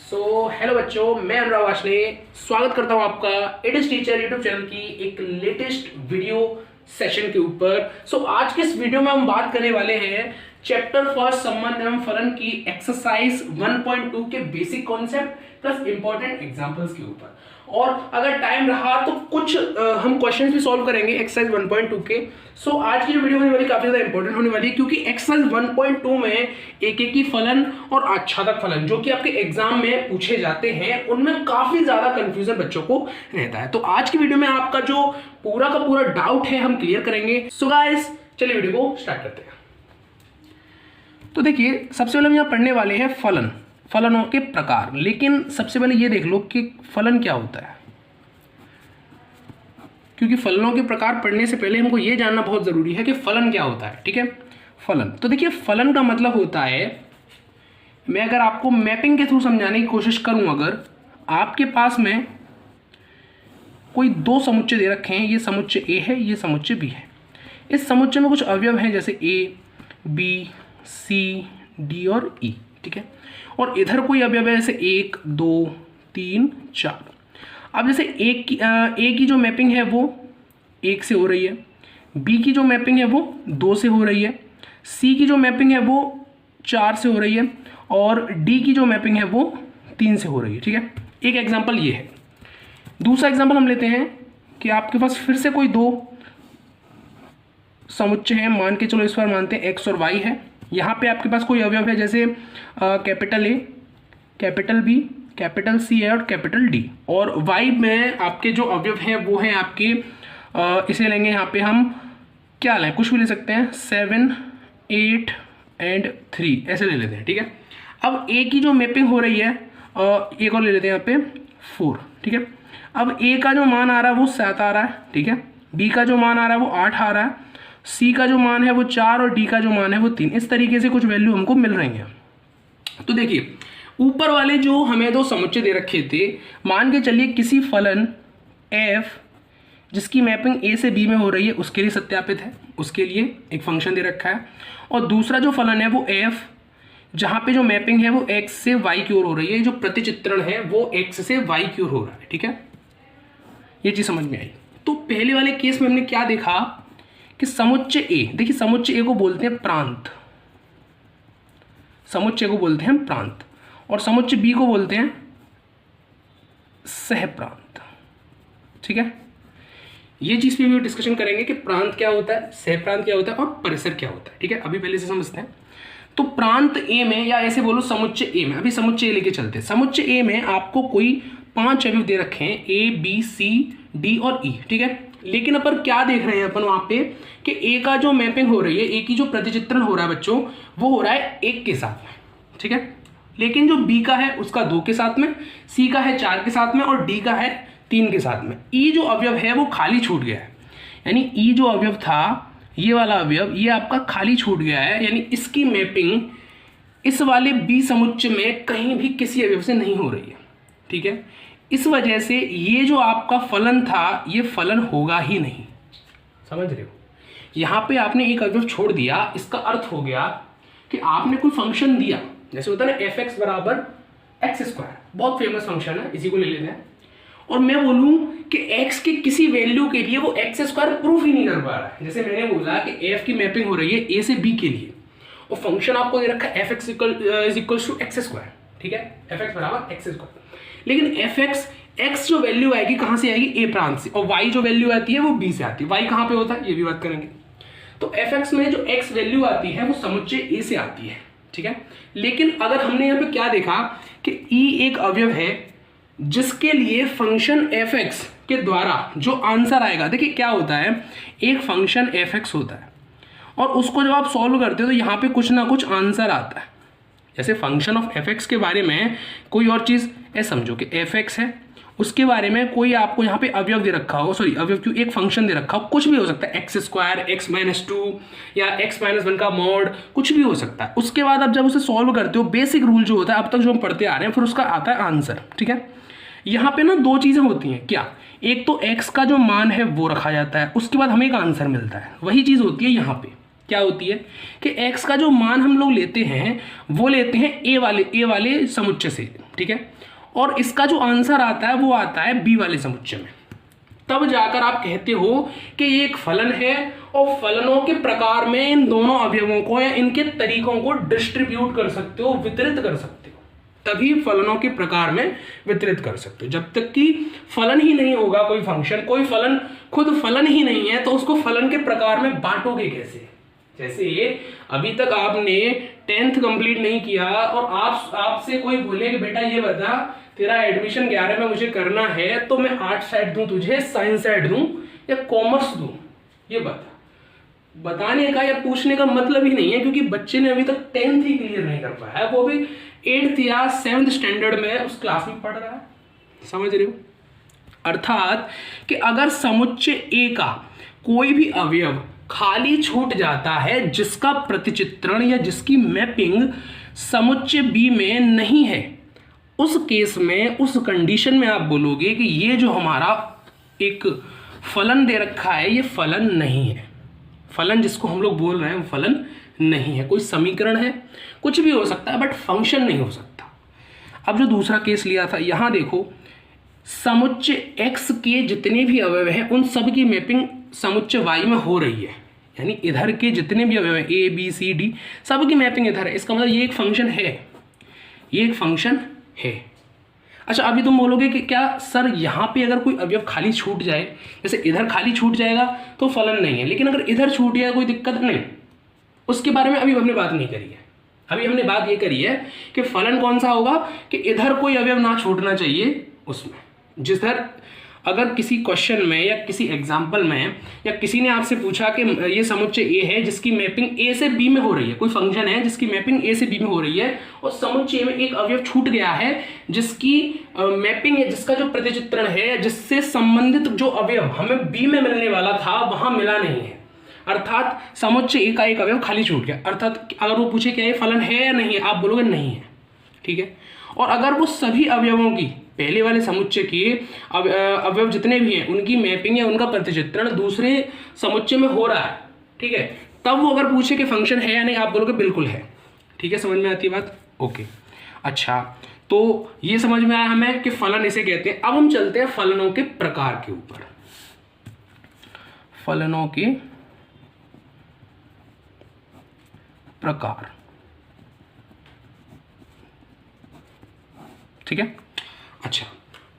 Hello बच्चों, मैं अनुराग वाशले स्वागत करता हूं आपका it is teacher YouTube channel की एक लेटेस्ट वीडियो सेशन के ऊपर। आज के इस वीडियो में हम बात करने वाले हैं चैप्टर फर्स्ट संबंध एवं फलन की एक्सरसाइज 1.2 के basic concept plus important examples के ऊपर। और अगर टाइम रहा तो कुछ हम क्वेश्चंस भी सॉल्व करेंगे एक्सरसाइज 1.2 के। आज की जो वीडियो होने वाली काफी ज्यादा इंपॉर्टेंट होने वाली है, क्योंकि एक्सरसाइज 1.2 में एक फलन और आच्छादक फलन जो कि आपके एग्जाम में पूछे जाते हैं उनमें काफी ज्यादा कंफ्यूजन बच्चों को रहता है। तो आज की वीडियो में आपका जो पूरा का पूरा डाउट है हम क्लियर करेंगे। गाइस चलिए वीडियो को स्टार्ट करते हैं। तो देखिए, सबसे पहले हम यहाँ पढ़ने वाले हैं फलनों के प्रकार। लेकिन सबसे पहले ये देख लो कि फलन क्या होता है, क्योंकि फलनों के प्रकार पढ़ने से पहले हमको ये जानना बहुत जरूरी है कि फलन क्या होता है। ठीक है, फलन। तो देखिए, फलन का मतलब होता है, मैं अगर आपको मैपिंग के थ्रू समझाने की कोशिश करूं, अगर आपके पास में कोई दो समुच्चय दे रखे हैं, ये समुच्चय ए है, ये समुच्चय बी है। इस समुच्चय में कुछ अवयव हैं जैसे ए, बी, सी, डी और ई। ठीक है, और इधर कोई अवयव है जैसे 1, 2, 3, 4। अब जैसे ए की जो मैपिंग है वो 1 से हो रही है, बी की जो मैपिंग है वो 2 से हो रही है, सी की जो मैपिंग है वो 4 से हो रही है, और डी की जो मैपिंग है वो 3 से हो रही है। ठीक है, एक एग्जांपल ये है। दूसरा एग्जांपल हम लेते हैं कि आपके पास फिर से कोई दो समुच्चय हैं, मान के चलो इस बार मानते हैं एक्स और वाई है। यहाँ पे आपके पास कोई अवयव है जैसे capital A, capital B, capital C है और कैपिटल डी। और वाई में आपके जो अवयव हैं वो हैं आपके इसे लेंगे यहाँ पे हम क्या लें, कुछ भी ले सकते हैं, 7, 8 एंड 3 ऐसे ले लेते हैं। ठीक है, अब ए की जो मैपिंग हो रही है, एक और ले लेते हैं यहाँ पे 4। ठीक है, अब ए का जो मान आ रहा है वो 7 आ रहा है। ठीक है, बी का जो मान आ रहा है वो 8 आ रहा है, सी का जो मान है वो 4 और डी का जो मान है वो 3। इस तरीके से कुछ वैल्यू हमको मिल रही है। तो देखिए, ऊपर वाले जो हमें दो समुच्चय दे रखे थे, मान के चलिए किसी फलन f जिसकी मैपिंग a से b में हो रही है उसके लिए सत्यापित है, उसके लिए एक फंक्शन दे रखा है। और दूसरा जो फलन है वो f जहाँ पे जो मैपिंग है वो x से y की ओर हो रही है, जो प्रतिचित्रण है वो x से y की ओर हो रहा है। ठीक है, ये चीज़ समझ में आई। तो पहले वाले केस में हमने क्या देखा कि समुच्चय a, देखिए समुच्चय a को बोलते हैं प्रांत, समुच्चय को बोलते हैं प्रांत, और समुच्चय बी को बोलते हैं सहप्रांत। ठीक है, ये चीज पे भी डिस्कशन करेंगे कि प्रांत क्या होता है, सहप्रांत क्या होता है और परिसर क्या होता है। ठीक है, अभी पहले से समझते हैं। तो प्रांत ए में, या ऐसे बोलो समुच्चय ए में, अभी समुच्चय ए लेके चलते हैं। समुच्चय ए में आपको कोई 5 अवयव दे रखे हैं, ए, बी, सी, डी और ई। ठीक है, लेकिन अपन क्या देख रहे हैं अपन वहां पे कि ए का जो मैपिंग हो रही है, ए की जो प्रतिचित्रण हो रहा है बच्चों, वो हो रहा है 1 के साथ में। ठीक है, लेकिन जो बी का है उसका 2 के साथ में, सी का है 4 के साथ में और डी का है 3 के साथ में। ई जो अवयव है वो खाली छूट गया है, यानी ई जो अवयव था, ये वाला अवयव, ये आपका खाली छूट गया है, यानी इसकी मैपिंग इस वाले बी समुच्चय में कहीं भी किसी अवयव से नहीं हो रही है। ठीक है, इस वजह से ये जो आपका फलन था ये फलन होगा ही नहीं। समझ रहे हो, यहाँ पे आपने एक अवयव छोड़ दिया, इसका अर्थ हो गया कि आपने कोई फंक्शन दिया, जैसे होता है ना f(x = x², बहुत फेमस फंक्शन है, इसी को ले लेते हैं। और मैं बोलूं कि x के किसी वैल्यू के लिए वो x² प्रूफ ही नहीं कर पा रहा है। जैसे मैंने बोला कि f की मैपिंग हो रही है a से b के लिए, और फंक्शन आपको दे रखा है f(x = x²। ठीक है, f(x = x², लेकिन x जो वैल्यू आएगी कहां से आएगी, a प्रांत से, और y जो वैल्यू आती है वो b से आती है। y कहां पे होता है ये भी बात करेंगे। तो f(x) में जो x वैल्यू आती है वो समुच्चय a से आती है। ठीक है, लेकिन अगर हमने यहाँ पे क्या देखा कि e एक अवयव है जिसके लिए फंक्शन f(x) के द्वारा जो आंसर आएगा, देखिए क्या होता है, एक फंक्शन f(x) होता है और उसको जब आप सॉल्व करते हो तो यहाँ पे कुछ ना कुछ आंसर आता है। जैसे फंक्शन ऑफ f(x) के बारे में कोई और चीज़ ऐसे समझो कि f(x) है, उसके बारे में कोई आपको यहाँ पे अवयव दे रखा हो, सॉरी अवयव क्यों, एक फंक्शन दे रखा हो, कुछ भी हो सकता है, x² x-2 या x-1 का मॉड, कुछ भी हो सकता है। उसके बाद अब जब उसे सॉल्व करते हो, बेसिक रूल जो होता है अब तक जो हम पढ़ते आ रहे हैं, फिर उसका आता है आंसर। ठीक है, यहाँ पे ना दो चीज़ें होती हैं, क्या, एक तो x का जो मान है वो रखा जाता है, उसके बाद हमें एक आंसर मिलता है, वही चीज़ होती है यहाँ पे। क्या होती है कि x का जो मान हम लोग लेते हैं वो लेते हैं ए वाले समुच्चय से, ठीक है, और इसका जो आंसर आता है वो आता है बी वाले समुच्चय में। तब जाकर आप कहते हो कि ये एक फलन है और फलनों के प्रकार में इन दोनों अवयवों को या इनके तरीकों को डिस्ट्रीब्यूट कर सकते हो, वितरित कर सकते हो, तभी फलनों के प्रकार में वितरित कर सकते हो। जब तक कि फलन ही नहीं होगा कोई फंक्शन, कोई फलन खुद फलन ही नहीं है, तो उसको फलन के प्रकार में बांटोगे कैसे? जैसे अभी तक आपने 10th कंप्लीट नहीं किया और आपसे कोई बोले कि बेटा ये बता तेरा एडमिशन 11 में मुझे करना है, तो मैं आर्ट्स साइड दूं तुझे, साइंस साइड दूं या कॉमर्स दूं, ये बताने का या पूछने का मतलब ही नहीं है, क्योंकि बच्चे ने अभी तक 10th ही क्लियर नहीं कर पाया है, वो भी 8th या 7th स्टैंडर्ड में उस क्लास में पढ़ रहा है। समझ रहे हो? अर्थात कि अगर समुच्चय ए का कोई भी अवयव खाली छूट जाता है जिसका प्रतिचित्रण या जिसकी मैपिंग समुच्चय बी में नहीं है, उस केस में, उस कंडीशन में आप बोलोगे कि ये जो हमारा एक फलन दे रखा है ये फलन नहीं है। फलन जिसको हम लोग बोल रहे हैं वो फलन नहीं है, कोई समीकरण है, कुछ भी हो सकता है, बट फंक्शन नहीं हो सकता। अब जो दूसरा केस लिया था, यहां देखो, समुच्चय x के जितने भी अवयव हैं उन सब की मैपिंग समुच्चय y में हो रही है, यानी इधर के जितने भी अवयव हैं a b c d सब की मैपिंग इधर है। इसका मतलब ये एक फंक्शन है, ये एक फंक्शन है। अच्छा, अभी तुम बोलोगे कि क्या सर यहाँ पे अगर कोई अवयव खाली छूट जाए, जैसे इधर खाली छूट जाएगा तो फलन नहीं है, लेकिन अगर इधर छूट जाए कोई दिक्कत नहीं, उसके बारे में अभी हमने बात नहीं करी है। अभी हमने बात ये करी है कि फलन कौन सा होगा कि इधर कोई अवयव ना छूटना चाहिए उसमें। जिधर अगर किसी क्वेश्चन में या किसी एग्जाम्पल में या किसी ने आपसे पूछा कि ये समुच्चय ए है जिसकी मैपिंग ए से बी में हो रही है, कोई फंक्शन है जिसकी मैपिंग ए से बी में हो रही है, और समुच्चय में एक अवयव छूट गया है जिसकी मैपिंग है, जिसका जो प्रतिचित्रण है, जिससे संबंधित जो अवयव हमें बी में मिलने वाला था वहां मिला नहीं है, अर्थात समुच्चय ए का एक अवयव खाली छूट गया। अर्थात अगर वो पूछे क्या ये फलन है या नहीं है, आप बोलोगे नहीं है, ठीक है। और अगर वो सभी अवयवों की, पहले वाले समुच्चय के अवयव जितने भी हैं उनकी मैपिंग या उनका प्रतिचित्रण दूसरे समुच्चय में हो रहा है, ठीक है, तब वो अगर पूछे कि फंक्शन है या नहीं, आप बोलोगे बिल्कुल है। ठीक है, समझ में आती है बात? ओके, अच्छा, तो ये समझ में आया हमें कि फलन इसे कहते हैं। अब हम चलते हैं फलनों के प्रकार के ऊपर। फलनों के प्रकार, ठीक है। अच्छा,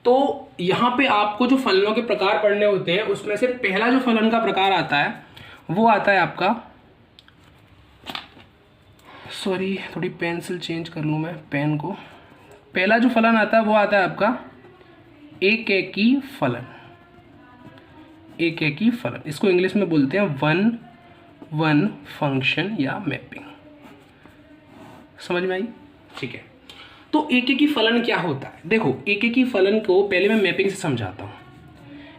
तो यहां पे आपको जो फलनों के प्रकार पढ़ने होते हैं उसमें से पहला जो फलन का प्रकार आता है वो आता है आपका, सॉरी थोड़ी पेंसिल चेंज कर लूं मैं पेन को। पहला जो फलन आता है वो आता है आपका एकैकी फलन। एकैकी फलन, इसको इंग्लिश में बोलते हैं वन वन फंक्शन या मैपिंग। समझ में आई? ठीक है, तो एकैकी फलन क्या होता है? देखो, एकैकी फलन को पहले मैं मैपिंग से समझाता हूँ।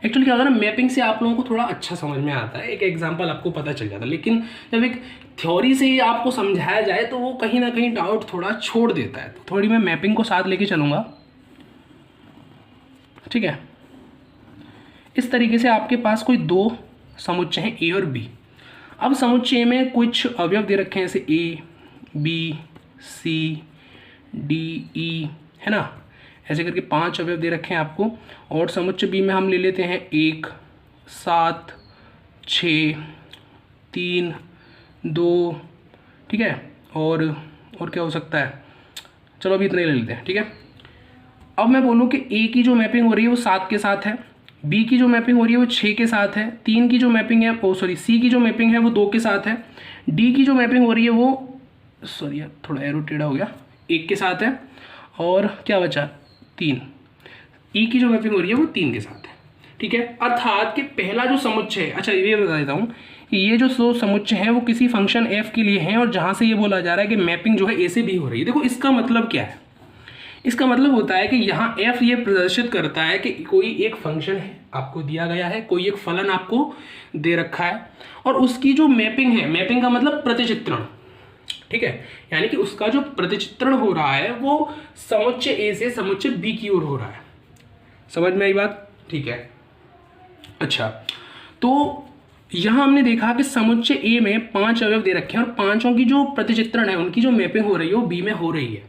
एक्चुअली क्या होता है ना, मैपिंग से आप लोगों को थोड़ा अच्छा समझ में आता है, एक एग्जांपल आपको पता चल जाता है, लेकिन जब एक थ्योरी से ही आपको समझाया जाए तो वो कहीं ना कहीं डाउट थोड़ा छोड़ देता है। तो थोड़ी मैं मैपिंग को साथ लेके चलूँगा, ठीक है। इस तरीके से आपके पास कोई दो समुच्चय हैं ए और बी। अब समुच्चय में कुछ अवयव दे रखे हैं, जैसे A B C D E, है ना, ऐसे करके 5 अवयव दे रखे हैं आपको। और समुच्चय बी में हम ले लेते हैं 1 7 6 3 2, ठीक है, और क्या हो सकता है, चलो अभी इतने ही ले लेते हैं, ठीक है। अब मैं बोलूँ कि ए की जो मैपिंग हो रही है वो 7 के साथ है, बी की जो मैपिंग हो रही है वो 6 के साथ है, 3 की जो मैपिंग है सी की जो मैपिंग है वो 2 के साथ है, डी की जो मैपिंग हो रही है वो, सॉरी यार थोड़ा एरो टेढ़ा हो गया, 1 के साथ है, और क्या बचा 3, ई की जो मैपिंग हो रही है वो 3 के साथ है, ठीक है। अर्थात कि पहला जो समुच्चय है, अच्छा ये बता देता हूँ कि ये जो समुच्चय है वो किसी फंक्शन एफ के लिए है, और जहाँ से ये बोला जा रहा है कि मैपिंग जो है ए से बी हो रही है। देखो इसका मतलब क्या है, इसका मतलब होता है कि यहाँ एफ ये प्रदर्शित करता है कि कोई एक फंक्शन है आपको दिया गया है, कोई एक फलन आपको दे रखा है, और उसकी जो मैपिंग है, मैपिंग का मतलब प्रतिचित्रण, ठीक है, यानी कि उसका जो प्रतिचित्रण हो रहा है वो समुच्चय ए से समुच्चय बी की ओर हो रहा है। समझ में आई बात? ठीक है। अच्छा, तो यहाँ हमने देखा कि समुच्चय ए में 5 अवयव दे रखे हैं और पांचों की जो प्रतिचित्रण है उनकी जो मैपिंग हो रही है वो बी में हो रही है।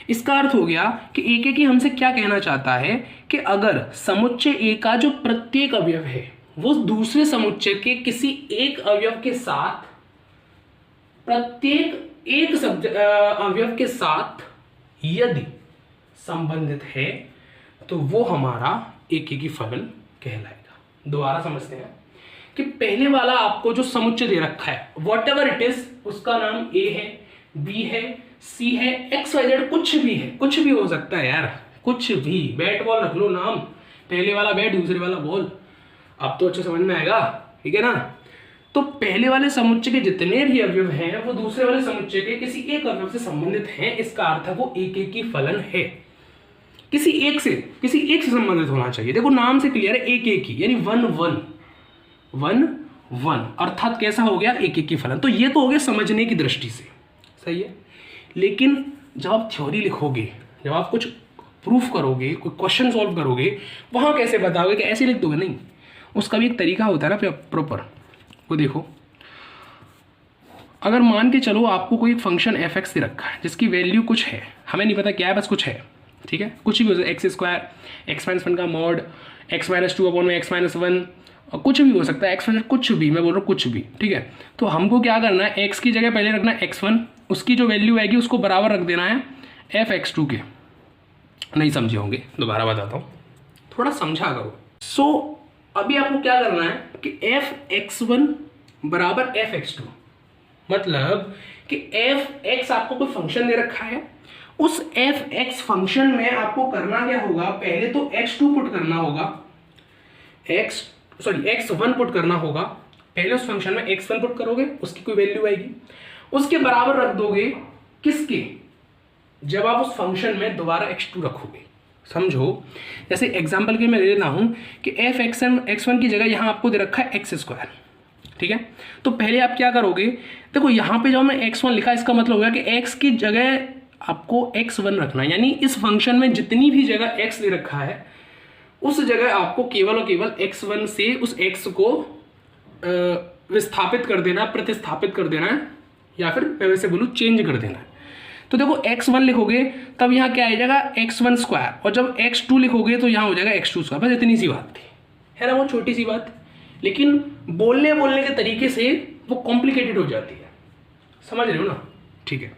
इसका अर्थ हो गया कि एक एक ही हमसे क्या कहना चाहता है कि अगर समुच्चय ए का जो प्रत्येक अवयव है वो दूसरे समुच्चय के किसी एक अवयव के साथ प्रत्येक एक अवयव के साथ यदि संबंधित है तो वो हमारा एकेकी फलन कहलाएगा। दोबारा समझते हैं कि पहले वाला आपको जो समुच्चय दे रखा है वॉट एवर इट इज, उसका नाम ए है, बी है, सी है, एक्स वाई जेड कुछ भी है, कुछ भी हो सकता है यार, कुछ भी। बैट बॉल रख लो नाम, पहले वाला बैट दूसरे वाला बॉल, अब तो अच्छे समझ में आएगा, ठीक है ना। तो पहले वाले समुच्चय के जितने भी अवयव हैं वो दूसरे वाले समुच्चय के किसी एक अवयव से संबंधित हैं, इसका अर्थ है वो एकेकी फलन है। किसी एक से संबंधित होना चाहिए। देखो नाम से क्लियर है, एक एक ही यानी 1 1 1 1 अर्थात कैसा हो गया, एक एक की फलन। तो ये तो हो गया समझने की दृष्टि से, सही है। लेकिन जब आप थ्योरी लिखोगे, जब आप कुछ प्रूफ करोगे, कोई क्वेश्चन सॉल्व करोगे, वहां कैसे बताओगे कि ऐसे लिख दोगे, नहीं, उसका भी एक तरीका होता है ना प्रॉपर। वो देखो, अगर मान के चलो आपको कोई फंक्शन एफ एक्स दे रखा है जिसकी वैल्यू कुछ है, हमें नहीं पता क्या है, बस कुछ है, ठीक है, कुछ भी हो सकता है, एक्स स्क्वायर, एक्स माइनस 1 का मॉड, एक्स माइनस 2 अपॉन में एक्स माइनस 1, और कुछ भी हो सकता है, एक्स माइनस कुछ भी, मैं बोल रहा हूँ कुछ भी, ठीक है। तो हमको क्या करना है, एक्स की जगह पहले रखना है x1, उसकी जो वैल्यू आएगी उसको बराबर रख देना है एफ एक्स टू के। नहीं समझे होंगे, दोबारा बताता हूँ, थोड़ा समझा करो। सो अभी आपको क्या करना है कि एफ एक्स वन बराबर एफ एक्स टू, मतलब कि एफ एक्स आपको कोई फंक्शन दे रखा है, उस एफ एक्स फंक्शन में आपको करना क्या होगा, पहले तो x2 पुट करना होगा, x1 पुट करना होगा, पहले उस फंक्शन में x1 पुट करोगे, उसकी कोई वैल्यू आएगी, उसके बराबर रख दोगे किसके, जब आप उस फंक्शन में दोबारा x2 रखोगे। समझो, जैसे एग्जांपल के मैं ले लेता हूं कि एफ x1 की जगह यहां आपको दे रखा है एक्स स्क्वायर, ठीक है। तो पहले आप क्या करोगे, देखो यहां पे जब मैं x1 लिखा, इसका मतलब हो गया कि x की जगह आपको x1 रखना है, यानी इस फंक्शन में जितनी भी जगह x दे रखा है उस जगह आपको केवल और केवल x1 से उस x को विस्थापित कर देना, प्रतिस्थापित कर देना है, या फिर मैं वैसे बोलूँ चेंज कर देना है। तो देखो x1 लिखोगे तब यहाँ क्या आ जाएगा x1 स्क्वायर, और जब x2 लिखोगे तो यहाँ हो जाएगा x2 स्क्वायर। बस इतनी सी बात थी, है ना, वो छोटी सी बात, लेकिन बोलने के तरीके से वो कॉम्प्लिकेटेड हो जाती है, समझ रहे हो ना, ठीक है।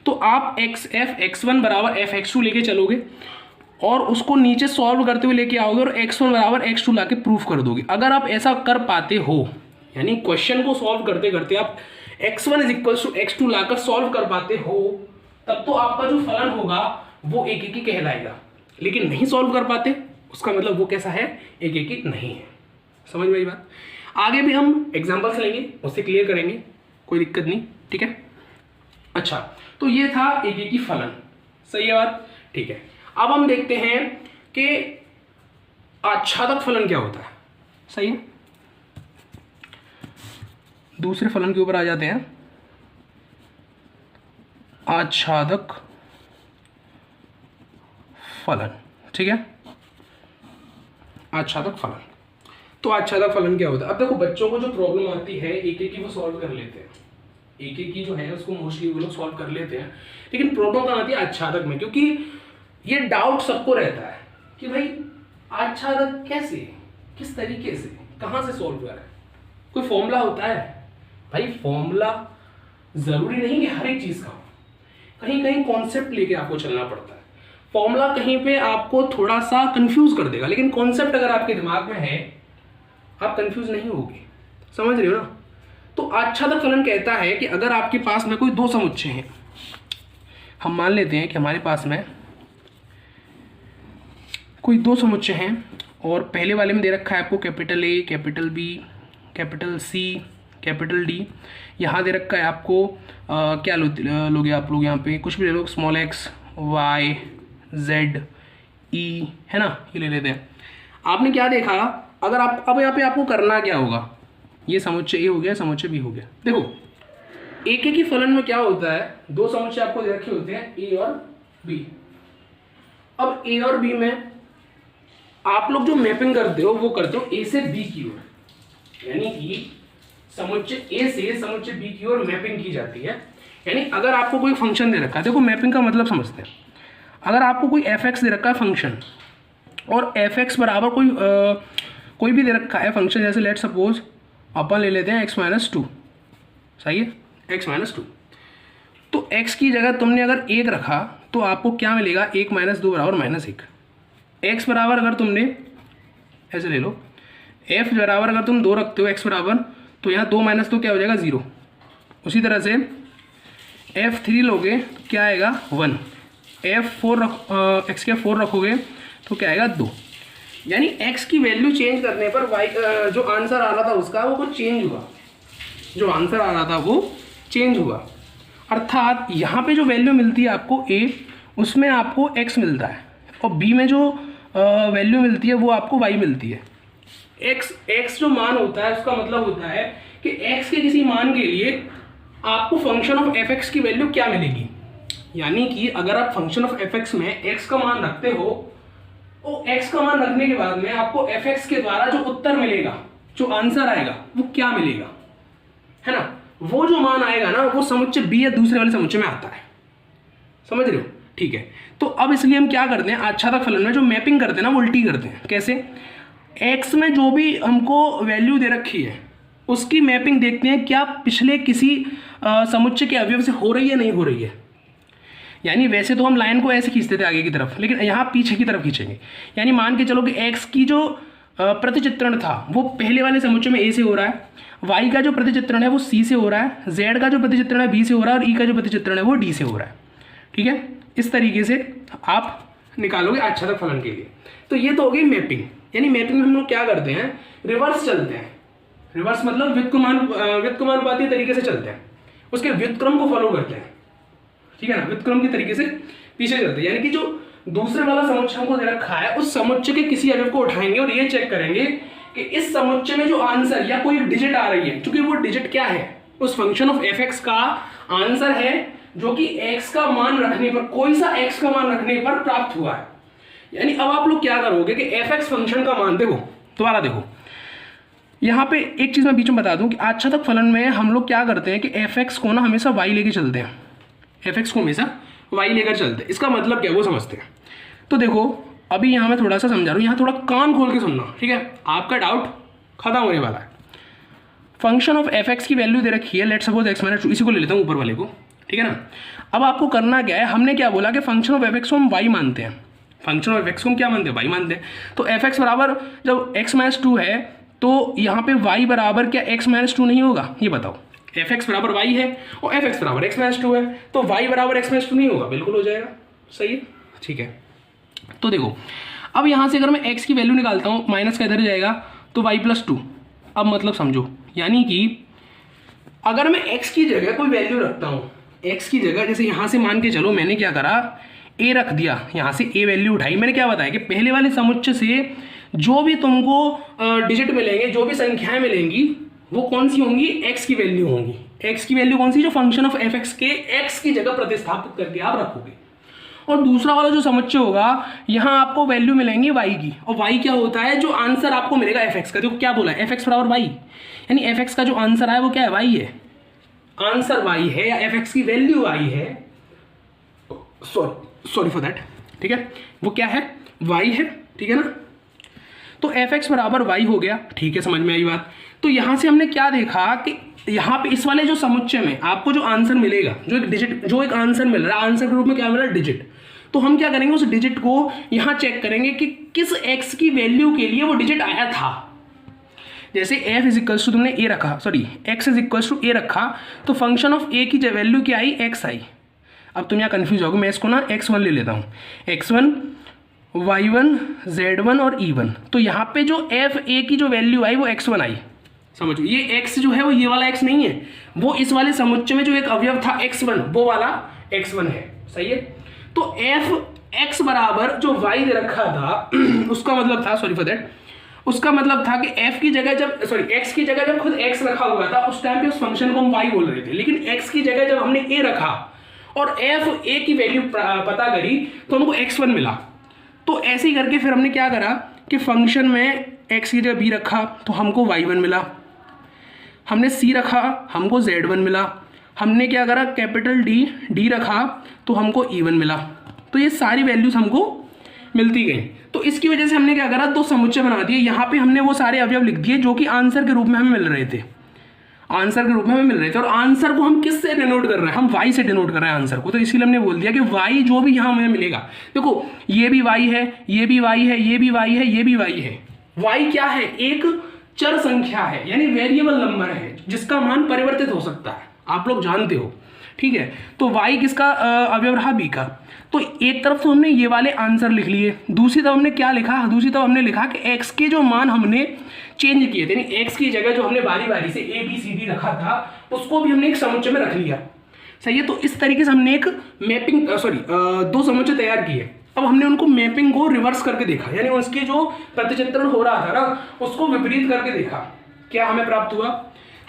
तो आप एफ x1 बराबर एफ x2 लेके चलोगे और उसको नीचे सॉल्व करते हुए लेके आओगे और x1 बराबर x2 लाके प्रूफ कर दोगे। अगर आप ऐसा कर पाते हो, यानी क्वेश्चन को सॉल्व करते करते आप x1 = x2 लाकर सॉल्व कर पाते हो, तब तो आपका जो फलन होगा वो एक एक ही कहलाएगा। लेकिन नहीं सॉल्व कर पाते, उसका मतलब वो कैसा है, एक एक ही नहीं है। समझ में आई बात। आगे भी हम एग्जाम्पल्स लेंगे, उससे क्लियर करेंगे, कोई दिक्कत नहीं, ठीक है। अच्छा, तो ये था एक एक ही फलन, सही है बात, ठीक है। अब हम देखते हैं कि आच्छादक फलन क्या होता है, सही है। दूसरे फलन के ऊपर आ जाते हैं, आच्छादक फलन, ठीक है। आच्छादक फलन, तो आच्छादक फलन क्या होता है। अब देखो बच्चों को जो प्रॉब्लम आती है एक एक ही वो सॉल्व कर लेते हैं, एक एक ही जो है उसको मोस्टली वो लोग सॉल्व कर लेते हैं, लेकिन प्रॉब्लम कहाँ आती है, आच्छादक में। क्योंकि ये डाउट सबको रहता है कि भाई आच्छादक कैसे, किस तरीके से, कहाँ से सॉल्व करें, कोई फॉर्मूला होता है। भाई फॉर्मूला जरूरी नहीं कि हर एक चीज का हो, कहीं कहीं कॉन्सेप्ट लेके आपको चलना पड़ता है। फॉर्मूला कहीं पे आपको थोड़ा सा कंफ्यूज कर देगा, लेकिन कॉन्सेप्ट अगर आपके दिमाग में है आप कंफ्यूज नहीं होगे, समझ रहे हो ना। तो आच्छादक फलन कहता है कि अगर आपके पास में कोई दो समुच्चय हैं, हम मान लेते हैं कि हमारे पास में कोई दो समुच्चय हैं और पहले वाले में दे रखा है आपको capital A, capital B, capital C, capital D. यहाँ दे रखा है आपको क्या लोगे आप लोग, यहाँ पे कुछ भी ले लो, स्मॉल एक्स, वाई, जेड, ई, है ना, ये ले लेते हैं। आपने क्या देखा, अगर आप अब यहाँ पे आपको करना क्या होगा, ये समुच्चय ए हो गया, समुच्चय बी हो गया। देखो एक एक ही फलन में क्या होता है, दो समुच्चय आपको दे रखे होते हैं ए और बी। अब ए और बी में आप लोग जो मैपिंग करते हो वो करते हो ए से बी की ओर, यानी कि समुच्चय ए से समुच्चय बी की ओर मैपिंग की जाती है। यानी अगर आपको कोई फंक्शन दे रखा है, देखो मैपिंग का मतलब समझते हैं। अगर आपको कोई एफ एक्स दे रखा है फंक्शन और एफ एक्स बराबर कोई भी दे रखा है फंक्शन, जैसे लेट सपोज अपन ले लेते हैं x-2, सही है, x-2, तो x की जगह तुमने अगर 1 रखा तो आपको क्या मिलेगा, 1 - 2 बराबर -1। x बराबर अगर तुमने ऐसे ले लो, f बराबर अगर तुम 2 रखते हो x बराबर, तो यहाँ 2 - 2 क्या हो जाएगा 0। उसी तरह से f3 लोगे तो क्या आएगा 1, x के 4 रखोगे तो क्या आएगा 2। यानी x की वैल्यू चेंज करने पर y जो आंसर आ रहा था उसका वो चेंज हुआ, जो आंसर आ रहा था वो चेंज हुआ। अर्थात यहाँ पे जो वैल्यू मिलती है आपको a, उसमें आपको x मिलता है, और b में जो वैल्यू मिलती है वो आपको y मिलती है। x जो मान होता है उसका मतलब होता है कि x के किसी मान के लिए आपको फंक्शन ऑफ f(x) की वैल्यू क्या मिलेगी। यानी कि अगर आप फंक्शन ऑफ f(x) में x का मान रखते हो, तो x का मान रखने के बाद में आपको f(x) के द्वारा जो उत्तर मिलेगा, जो आंसर आएगा वो क्या मिलेगा, है ना। वो जो मान आएगा ना वो समुच्चय b या दूसरे वाले समुच्चय में आता है, समझ रहे हो, ठीक है। तो अब इसलिए हम क्या करते हैं, आच्छादक फलन में जो मैपिंग करते हैं ना वो उल्टी करते हैं। कैसे, x में जो भी हमको वैल्यू दे रखी है उसकी मैपिंग देखते हैं क्या पिछले किसी समुच्चय के अवयव से हो रही है, नहीं हो रही है। यानी वैसे तो हम लाइन को ऐसे खींचते थे आगे की तरफ, लेकिन यहाँ पीछे की तरफ खींचेंगे। यानी मान के चलो कि x की जो प्रतिचित्रण था वो पहले वाले समुच्चय में a से हो रहा है, y का जो प्रतिचित्रण है वो c से हो रहा है, z का जो प्रतिचित्रण है b से हो रहा है, और e का जो प्रतिचित्रण है वो d से हो रहा है, ठीक है। इस तरीके से आप निकालोगे आच्छादक फलन के लिए। तो ये तो हो गई मैपिंग। यानी मैपिंग में हम लोग क्या करते हैं, रिवर्स चलते हैं। रिवर्स मतलब व्युत्क्रमानुपाती तरीके से चलते हैं, उसके व्युत्क्रम को फॉलो करते हैं, ठीक है ना, व्युत्क्रम के तरीके से पीछे चलते हैं। यानी कि जो दूसरे वाला समुच्चय हमको दे रखा है उस समुच्चय के किसी अवयव को उठाएंगे और ये चेक करेंगे कि इस समुच्चय में जो आंसर या कोई डिजिट आ रही है, क्योंकि वो डिजिट क्या है, उस फंक्शन ऑफ f(x) का आंसर है जो कि x का मान रखने पर, कोई सा x का मान रखने पर प्राप्त हुआ है। यानी अब आप लोग क्या करोगे कि f(x) फंक्शन का मान देखो, दोबारा देखो, यहाँ पे एक चीज मैं बीच में बता दूं कि आच्छादक फलन में हम लोग क्या करते हैं कि f(x) को ना हमेशा y लेके चलते हैं, f(x) को हमेशा y लेकर चलते हैं। इसका मतलब क्या है वो समझते हैं। तो देखो अभी यहाँ मैं थोड़ा सा समझा रहा हूँ, यहाँ थोड़ा कान खोल के सुनना, ठीक है, आपका डाउट खत्म होने वाला है। फंक्शन ऑफ f(x) की वैल्यू दे रखी है, लेट सपोज x-2, इसी को ले लेता हूँ ऊपर वाले को, ठीक है ना। अब आपको करना क्या है, हमने क्या बोला कि फंक्शन ऑफ f(x) को हम y मानते हैं, फंक्शन ऑफ f(x) को हम क्या मानते हैं, y मानते हैं। तो f(x) बराबर जब x-2 है तो यहाँ पे y बराबर क्या x-2 नहीं होगा, ये बताओ। f(x) बराबर y है और f(x) बराबर x-2 है, तो y बराबर x-2 नहीं होगा, बिल्कुल हो जाएगा, सही है, ठीक है। तो देखो अब यहाँ से अगर मैं x की वैल्यू निकालता हूँ, माइनस का इधर जाएगा तो y+2। अब मतलब समझो, यानी कि अगर मैं x की जगह कोई वैल्यू रखता हूँ, x की जगह जैसे यहाँ से मान के चलो मैंने क्या करा, a रख दिया, यहाँ से a वैल्यू उठाई। मैंने क्या बताया कि पहले वाले समुच्चय से जो भी तुमको डिजिट मिलेंगे, जो भी संख्याएं मिलेंगी वो कौन सी होंगी, x की वैल्यू होंगी। x की वैल्यू कौन सी, जो फंक्शन ऑफ f(x) के x की जगह प्रतिस्थापित करके आप रखोगे। और दूसरा वाला जो समुच्चय होगा यहाँ आपको वैल्यू मिलेंगी y की, और y क्या होता है, जो आंसर आपको मिलेगा f(x) का। देखो क्या बोला है, f(x) बराबर y, यानी f(x) का जो आंसर है वो क्या है, y है, आंसर y है, या f(x) की वैल्यू y है, सॉरी फॉर दैट, ठीक है, वो क्या है, y है, ठीक है ना। तो f(x) बराबर y हो गया, ठीक है, समझ में आई बात। तो यहाँ से हमने क्या देखा कि यहाँ पे इस वाले जो समुच्चय में आपको जो आंसर मिलेगा, जो एक डिजिट, जो एक आंसर मिल रहा है, आंसर के रूप में क्या मिल रहा है, डिजिट। तो हम क्या करेंगे, उस डिजिट को यहाँ चेक करेंगे कि किस x की वैल्यू के लिए वो डिजिट आया था। जैसे f तुमने a रखा, सॉरी x a रखा, तो फंक्शन ऑफ a की वैल्यू क्या आई, x आई। अब तुम यहाँ कन्फ्यूज होगे, मैं इसको ना x1 ले लेता हूँ, x1 y1 z1 और e1। तो यहाँ पे जो f(a) की जो वैल्यू आई वो x1 आई। समझो ये x जो है वो ये वाला x नहीं है, वो इस वाले समुच्चय में जो एक अवयव था x1, वो वाला x1 है, सही है। तो f(x) बराबर जो y दे रखा था उसका मतलब था, सॉरी फॉर दैट, उसका मतलब था कि f की जगह जब, सॉरी x की जगह जब खुद x रखा हुआ था उस टाइम पे उस फंक्शन को हम y बोल रहे थे, लेकिन x की जगह जब हमने a रखा और f(a) की वैल्यू पता करी तो हमको x1 मिला। तो ऐसे ही करके फिर हमने क्या करा कि फंक्शन में x की जगह b रखा तो हमको y1 मिला, हमने C रखा, हमको Z1 मिला। हमने क्या करा, कैपिटल D रखा तो हमको E1 मिला। तो ये सारी वैल्यूज हमको मिलती गई। तो इसकी वजह से हमने क्या करा, दो समुच्चय बना दिए। यहाँ पे हमने वो सारे अवयव लिख दिए जो कि आंसर के रूप में हमें मिल रहे थे, आंसर के रूप में हमें मिल रहे थे। और आंसर को हम किससे डिनोट कर रहे हैं, हम y से डिनोट कर रहे हैं आंसर को। तो इसलिए हमने बोल दिया कि y जो भी यहाँ हमें मिलेगा, देखो ये भी y है, ये भी y है, ये भी y है, ये भी y है। y क्या है, एक चर संख्या है, यानी वेरिएबल नंबर है जिसका मान परिवर्तित हो सकता है, आप लोग जानते हो, ठीक है। तो y किसका अवयव रहा, b का। तो एक तरफ तो हमने ये वाले आंसर लिख लिए, दूसरी तरफ हमने क्या लिखा, दूसरी तरफ हमने लिखा कि x के जो मान हमने चेंज किए थे, यानी x की जगह जो हमने बारी बारी से a b c d रखा था उसको भी हमने एक समुच्चय में रख लिया, सही है। तो इस तरीके से हमने एक मैपिंग दो समुच्चय तैयार किए। अब हमने उनको मैपिंग को रिवर्स करके देखा, यानी उसके जो प्रतिचित्रण हो रहा था ना उसको विपरीत करके देखा। क्या हमें प्राप्त हुआ,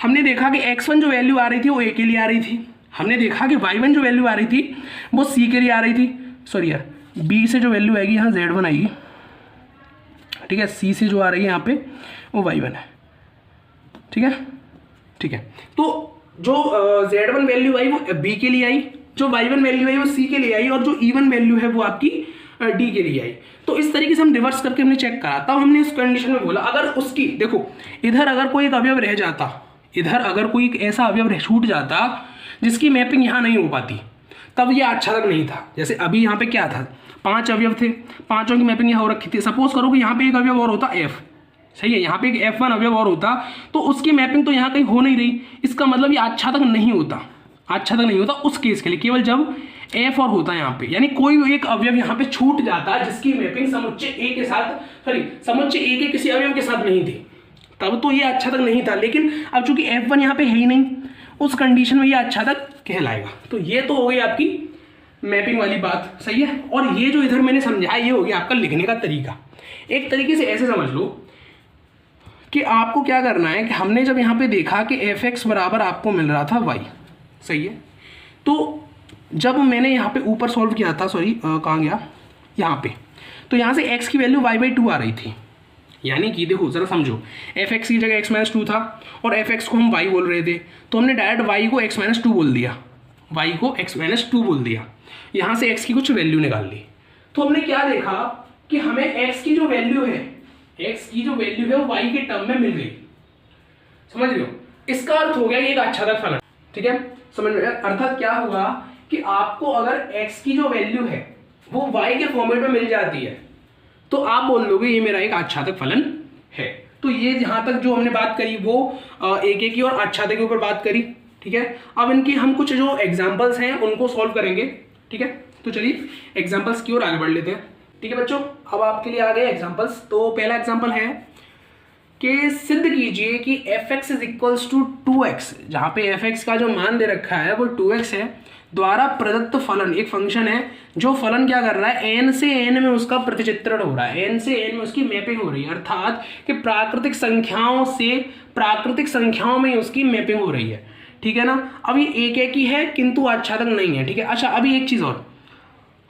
हमने देखा कि x1 जो वैल्यू आ रही थी वो a के लिए आ रही थी। हमने देखा कि y1 जो वैल्यू आ रही थी वो c के लिए आ रही थी, सॉरी यार b से जो वैल्यू आएगी यहाँ z1 आएगी, ठीक है। c से जो आ रही है यहाँ पे वो y1 है, ठीक है, ठीक है। तो जो z1 वैल्यू आई वो b के लिए आई, जो y1 वैल्यू आई वो c के लिए आई, और जो e1 वैल्यू है वो आपकी d के लिए आई। तो इस तरीके से हम रिवर्स करके हमने चेक करा। तब हमने इस कंडीशन में बोला अगर उसकी, देखो इधर अगर कोई एक अवयव रह जाता, इधर अगर कोई एक ऐसा अवयव छूट जाता जिसकी मैपिंग यहाँ नहीं हो पाती, तब ये आच्छादक नहीं था। जैसे अभी यहाँ पे क्या था, 5 अवयव थे, पांचों की मैपिंग यहाँ हो रखी थी। सपोज करो कि यहाँ पे एक अवयव और होता f, सही है, यहाँ पे एक f1 अवयव और होता तो उसकी मैपिंग तो यहाँ कहीं हो नहीं रही, इसका मतलब ये आच्छादक नहीं होता, आच्छादक नहीं होता उस केस के लिए, केवल जब f और होता है यहाँ पे, यानी कोई एक अवयव यहाँ पे छूट जाता जिसकी मैपिंग समुच्चय a के साथ, सॉरी समुच्चय a के किसी अवयव के साथ नहीं थी, तब तो ये आच्छादक नहीं था। लेकिन अब चूंकि f1 यहाँ पे है ही नहीं, उस कंडीशन में ये आच्छादक कहलाएगा। तो ये तो हो गई आपकी मैपिंग वाली बात, सही है। और ये जो इधर मैंने समझाया ये हो गया आपका लिखने का तरीका। एक तरीके से ऐसे समझ लो कि आपको क्या करना है कि हमने जब यहाँ पे देखा कि f(x) बराबर आपको मिल रहा था y, सही है। तो जब मैंने यहाँ पे ऊपर सॉल्व किया था, सॉरी कहाँ गया, यहाँ पे, तो यहाँ से x की वैल्यू y/2 आ रही थी। यानी कि देखो जरा समझो, f(x) की जगह x-2 था और f(x) को हम y बोल रहे थे, तो हमने डायरेक्ट y को x-2 बोल दिया, y को x-2 बोल दिया, यहाँ से x की कुछ वैल्यू निकाल ली। तो हमने क्या देखा कि हमें x की जो वैल्यू है, x की जो वैल्यू है वो y के टर्म में मिल गई, समझ रहे हो। इसका अर्थ हो गया ये एक आच्छादक फलन, ठीक है, समझ में। अर्थात क्या हुआ कि आपको अगर x की जो वैल्यू है वो y के फॉर्मेट में मिल जाती है तो आप बोल लोगे ये मेरा एक आच्छादक फलन है। तो ये यहाँ तक जो हमने बात करी वो एक एक की और आच्छादक के ऊपर बात करी, ठीक है। अब इनकी हम कुछ जो एग्जांपल्स हैं उनको सॉल्व करेंगे, ठीक है। तो चलिए एग्जांपल्स की ओर आगे बढ़ लेते हैं, ठीक है बच्चों। अब आपके लिए आ गए एग्जांपल्स। तो पहला एग्जांपल है कि सिद्ध कीजिए कि f(x) = 2x, जहाँ पे f(x) का जो मान दे रखा है वो 2x है, द्वारा प्रदत्त फलन, एक फंक्शन है जो फलन क्या कर रहा है, n से n में उसका प्रतिचित्रण हो रहा है, n से n में उसकी मैपिंग हो रही है, अर्थात कि प्राकृतिक संख्याओं से प्राकृतिक संख्याओं में उसकी मैपिंग हो रही है, ठीक है ना। अब ये एक एक ही है किंतु आच्छादक नहीं है, ठीक है। अच्छा अभी एक चीज़ और,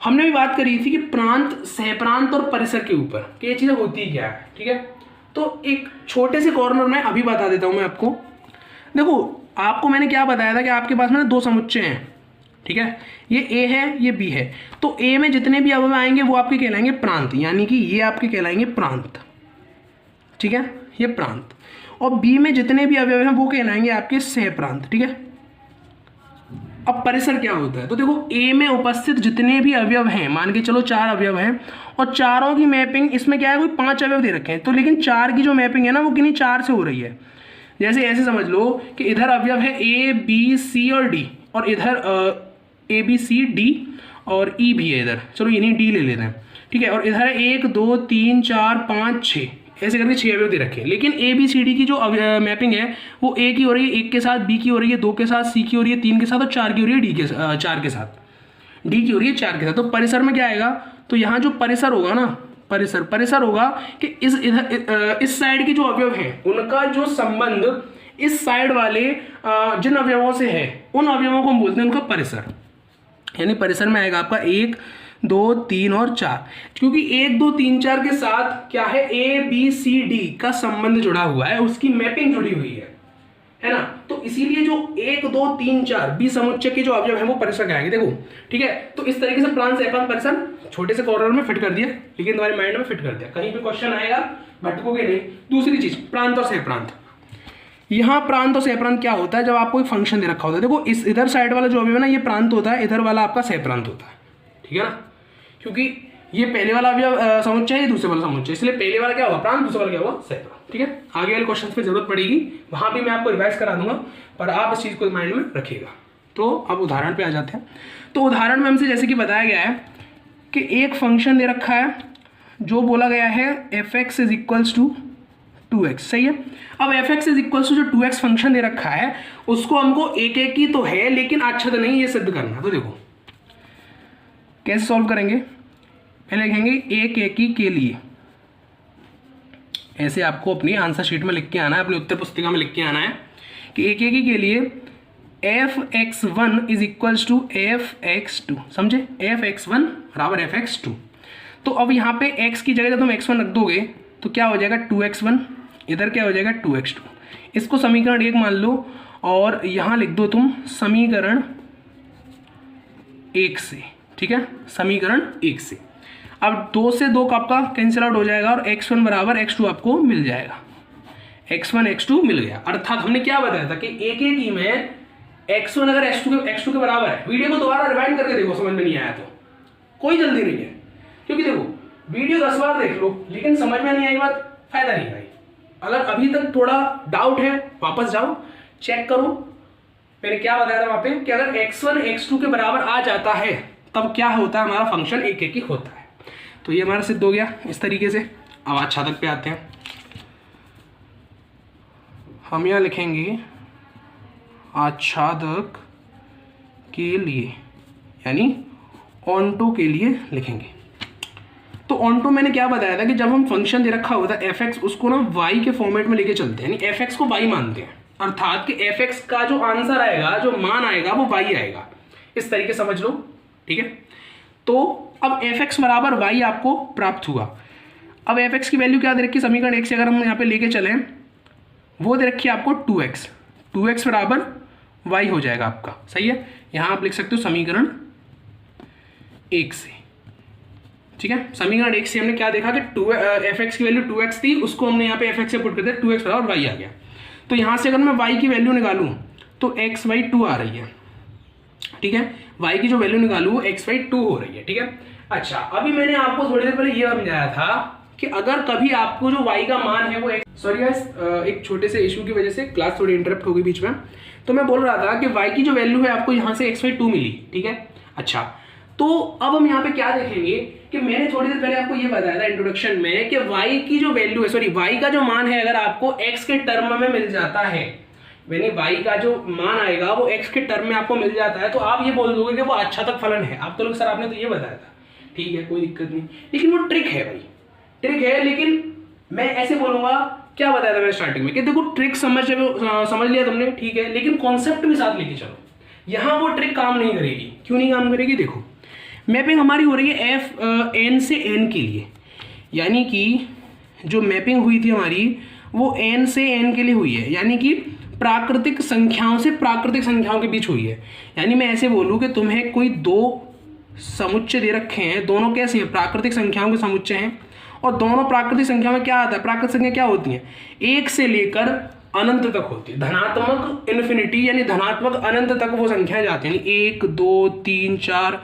हमने भी बात करी थी कि प्रांत, सहप्रांत और परिसर के ऊपर कि ये चीज़ें होती क्या है, ठीक है। तो एक छोटे से कॉर्नर में अभी बता देता हूँ मैं आपको। देखो आपको मैंने क्या बताया था कि आपके पास में दो समुच्चय हैं, ठीक है, ये A है ये B है। तो A में जितने भी अवयव आएंगे वो आपके कहलाएंगे प्रांत, यानी कि ये आपके कहलाएंगे प्रांत, ठीक है, ये प्रांत। और B में जितने भी अवयव हैं वो कहलाएंगे आपके सहप्रांत, ठीक है। अब परिसर क्या होता है, तो देखो A में उपस्थित जितने भी अवयव हैं, मान के चलो 4 अवयव हैं और चारों की मैपिंग, इसमें क्या है कोई 5 अवयव दे रखे हैं, तो लेकिन 4 की जो मैपिंग है ना वो किन्हीं 4 से हो रही है। जैसे ऐसे समझ लो कि इधर अवयव है A B C और D, और इधर A B C D और E भी है इधर, चलो इन्हीं D ले लेते हैं, ठीक है। और इधर 1 2 3 4 5 6 ऐसे करके 6 अवयव दे रखे हैं। लेकिन A B C D की जो मैपिंग है वो A की हो रही है 1 के साथ, B की हो रही है 2 के साथ, C की हो रही है 3 के साथ और 4 की हो रही है 4 के साथ, D की हो रही है 4 के साथ। तो परिसर में क्या आएगा, तो यहाँ जो परिसर होगा ना, परिसर होगा कि इस साइड के जो अवयव हैं उनका जो संबंध इस साइड वाले जिन अवयवों से है उन अवयवों को हम बोलते हैं उनका परिसर। यानी परिसर में आएगा आपका 1 2 3 और 4, क्योंकि 1 2 3 4 के साथ क्या है A B C D का संबंध जुड़ा हुआ है, उसकी मैपिंग जुड़ी हुई है है ना। तो इसीलिए जो 1 2 3 4 बी समुच्चय के जो अवयव है वो परिसर कहलाएंगे। देखो ठीक है, तो इस तरीके से प्रांत सह प्रांत परिसर छोटे से कॉर्नर में फिट कर दिया, लेकिन तुम्हारे माइंड में फिट कर दिया, कहीं पे क्वेश्चन आएगा भटकोगे नहीं। दूसरी चीज प्रांत और सह प्रांत, यहाँ प्रांत और सह प्रांत क्या होता है, जब आपको एक फंक्शन दे रखा होता है, देखो इस इधर साइड वाला जो अवयव है ना ये प्रांत होता है, इधर वाला आपका सह प्रांत होता है, ठीक है ना, क्योंकि ये पहले वाला अवयव समुच्चय है, दूसरे वाला समुच्चय, इसलिए पहले वाला क्या हुआ प्रांत, दूसरे वाला क्या हुआ सह प्रांत, ठीक है। आगे वाले क्वेश्चन पे जरूरत पड़ेगी, वहां भी मैं आपको रिवाइज करा दूंगा, पर आप इस चीज को माइंड में रखिएगा। तो अब उदाहरण पे आ जाते हैं। तो उदाहरण में हमसे जैसे कि बताया गया है कि एक फंक्शन दे रखा है जो बोला गया है f(x) is equals to 2x, सही है। अब f(x) इज इक्वल्स टू जो 2x फंक्शन दे रखा है उसको हमको एक एक ही तो है लेकिन आच्छाद नहीं ये सिद्ध करना। तो देखो कैसे सॉल्व करेंगे, पहले लिखेंगे एक एक ही के लिए, ऐसे आपको अपनी आंसर शीट में लिख के आना है, अपनी उत्तर पुस्तिका में लिख के आना है कि एक एक ही के लिए f(x1) is equals to f(x2), समझे, f(x1) बराबर f(x2). तो अब यहाँ पे x की जगह जब तुम x1 रख दोगे तो क्या हो जाएगा 2x1, इधर क्या हो जाएगा 2x2। इसको समीकरण 1 मान लो और यहाँ लिख दो तुम समीकरण 1 से, ठीक है, समीकरण 1 से। अब 2 से 2 का आपका कैंसिल आउट हो जाएगा और x1 बराबर x2 आपको मिल जाएगा, x1 x2 मिल गया। अर्थात हमने क्या बताया था कि एक एक ही में x1 अगर x2 के बराबर है, वीडियो को दोबारा रिवाइंड करके देखो, समझ में नहीं आया तो कोई जल्दी नहीं है, क्योंकि देखो वीडियो 10 बार देख लो लेकिन समझ में नहीं आई बात, फायदा नहीं भाई। अगर अभी तक थोड़ा डाउट है वापस जाओ चेक करो, मैंने क्या बताया था वहां पे कि अगर x1 x2 के बराबर आ जाता है तब क्या होता है, हमारा फंक्शन एक एक ही होता है। तो ये हमारा सिद्ध हो गया इस तरीके से। अब आच्छादक पे आते हैं, हम यहाँ लिखेंगे आच्छादक के लिए, यानी ऑन्टो के लिए लिखेंगे। तो ऑन्टो मैंने क्या बताया था कि जब हम फंक्शन दे रखा होता है f(x), उसको ना y के फॉर्मेट में लेके चलते हैं, यानी f(x) को y मानते हैं, अर्थात कि f(x) का जो आंसर आएगा, जो मान आएगा वो y आएगा, इस तरीके समझ लो, ठीक है। तो अब f(x) बराबर y आपको प्राप्त हुआ। अब f(x) की वैल्यू क्या दे रखी है, समीकरण 1 से अगर हम यहाँ पे लेके चलें, वो दे रखी है आपको 2x बराबर y हो जाएगा आपका, सही है। यहाँ आप लिख सकते हो समीकरण 1 से, ठीक है। समीकरण 1 से हमने क्या देखा कि f(x) की वैल्यू 2x थी, उसको हमने यहाँ पे f(x) से पुट कर दिया, 2x बराबर y आ गया। तो यहाँ से अगर मैं y की वैल्यू निकालूँ तो x/2 आ रही है, ठीक है। y की जो वैल्यू निकालूँ वो x/2 हो रही है, ठीक है। अच्छा, अभी मैंने आपको थोड़ी देर पहले ये समझाया था कि अगर कभी आपको जो y का मान है वो सॉरी गाइस, एक छोटे से इशू की वजह से क्लास थोड़ी इंटरप्ट हो गई बीच में। तो मैं बोल रहा था कि y की जो वैल्यू है आपको यहाँ से x/2 मिली, ठीक है। अच्छा, तो अब हम यहाँ पे क्या देखेंगे कि मैंने थोड़ी देर पहले आपको ये बताया था इंट्रोडक्शन में कि y की जो वैल्यू है, सॉरी y का जो मान है अगर आपको x के टर्म में मिल जाता है, यानी y का जो मान आएगा वो x के टर्म में आपको मिल जाता है, तो आप ये बोल दोगे कि वो आच्छादक फलन है। आप तो लोग सर आपने तो ये बताया था, ठीक है कोई दिक्कत नहीं, लेकिन वो ट्रिक है भाई, ट्रिक है। लेकिन मैं ऐसे बोलूंगा, क्या बताया था मैंने स्टार्टिंग में कि देखो ट्रिक समझ लिया तुमने, ठीक है, लेकिन कॉन्सेप्ट भी साथ लेके चलो। यहाँ वो ट्रिक काम नहीं करेगी, क्यों नहीं काम करेगी, देखो मैपिंग हमारी हो रही है n से n के लिए, यानी कि जो मैपिंग हुई थी हमारी वो n से n के लिए हुई है, यानी कि प्राकृतिक संख्याओं से प्राकृतिक संख्याओं के बीच हुई है। यानी मैं ऐसे बोलूँ कि तुम्हें कोई दो समुच्चय दे रखे हैं, दोनों कैसे हैं, प्राकृतिक संख्याओं के समुच्चय हैं, और दोनों प्राकृतिक संख्या में क्या आता है, प्राकृतिक संख्या क्या होती है, 1 से लेकर अनंत तक होती है, धनात्मक इन्फिनिटी यानी धनात्मक अनंत तक वो संख्याएं जाती हैं, यानी 1 2 3 4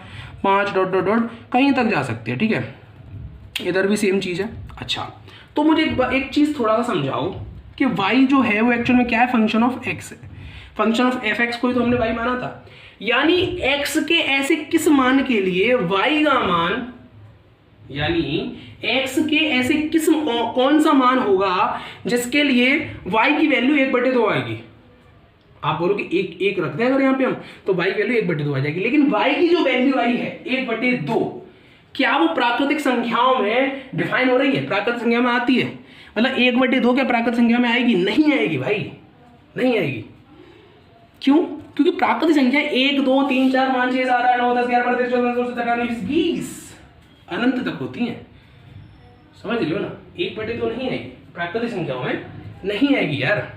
5 डॉट डॉट डॉट कहीं तक जा सकती है, ठीक है। इधर भी सेम चीज़ है। अच्छा, तो मुझे एक चीज़ थोड़ा सा समझाओ कि y जो है वो एक्चुअल में क्या है, फंक्शन ऑफ x है, फंक्शन ऑफ f(x) को ही तो हमने y माना था, यानी x के ऐसे किस मान के लिए y का मान, यानी x के ऐसे किस कौन सा मान होगा जिसके लिए y की वैल्यू 1/2 आएगी। आप बोलोगे एक रख दें अगर यहाँ पे हम, तो y की वैल्यू 1/2 आ जाएगी, लेकिन y की जो वैल्यू आई है 1/2, क्या वो प्राकृतिक संख्याओं में डिफाइन हो रही है, प्राकृतिक संख्या में आती है, मतलब 1/2 क्या प्राकृतिक संख्या में आएगी, नहीं आएगी भाई, नहीं आएगी। क्यों, क्योंकि प्राकृतिक संख्या 1 2 3 4 5 6 7 8 9 10 11 12 13 14 15 16 17 18 19 20 अनंत तक होती हैं, समझ लियो ना, 1/2 नहीं आएगी, प्राकृतिक संख्याओं में नहीं आएगी यार।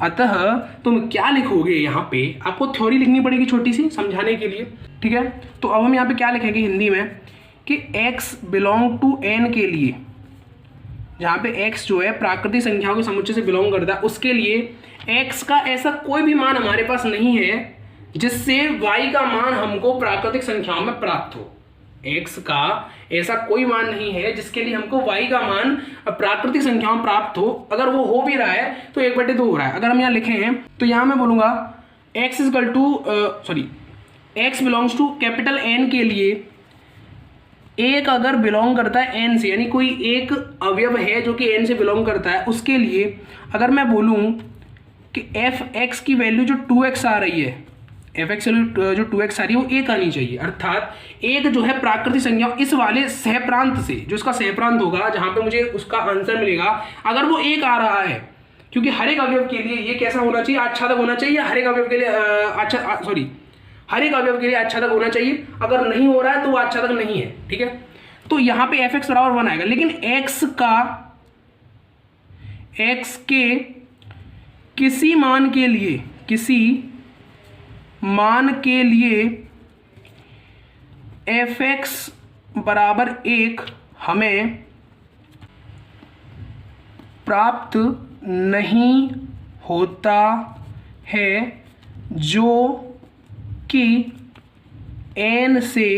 अतः तुम क्या लिखोगे यहाँ पे, आपको थ्योरी लिखनी पड़ेगी छोटी सी समझाने के लिए, ठीक है। तो अब हम यहाँ पे क्या लिखेंगे हिंदी में कि x बिलोंग टू n के लिए, जहाँ पे x जो है प्राकृतिक संख्याओं के समुच्चय से बिलोंग करता है, उसके लिए x का ऐसा कोई भी मान हमारे पास नहीं है जिससे y का मान हमको प्राकृतिक संख्याओं में प्राप्त हो। x का ऐसा कोई मान नहीं है जिसके लिए हमको y का मान प्राकृतिक संख्याओं में प्राप्त हो। अगर वो हो भी रहा है तो 1/2 हो रहा है। अगर हम यहाँ लिखें हैं तो यहाँ मैं बोलूँगा x equal to x belongs to capital N के लिए एक अगर बिलोंग करता है n से, यानी कोई एक अवयव है जो कि n से बिलोंग करता है, उसके लिए अगर मैं बोलूँ कि f(x) की वैल्यू जो 2x आ रही है, f(x) जो 2x आ रही है वो 1 आनी चाहिए। अर्थात एक जो है प्राकृतिक संख्या इस वाले सहप्रांत से, जो इसका सहप्रांत होगा जहाँ पे मुझे उसका आंसर मिलेगा, अगर वो 1 आ रहा है, क्योंकि हर एक अवयव के लिए ये कैसा होना चाहिए, आच्छादक होना चाहिए। हर एक अवयव के लिए हर एक अवयव के लिए आच्छादक होना चाहिए। अगर नहीं हो रहा है तो वो आच्छादक नहीं है, ठीक है। तो यहाँ पे f(x) बराबर 1 आएगा, लेकिन x के किसी मान के लिए f(x) बराबर 1 हमें प्राप्त नहीं होता है, जो कि n से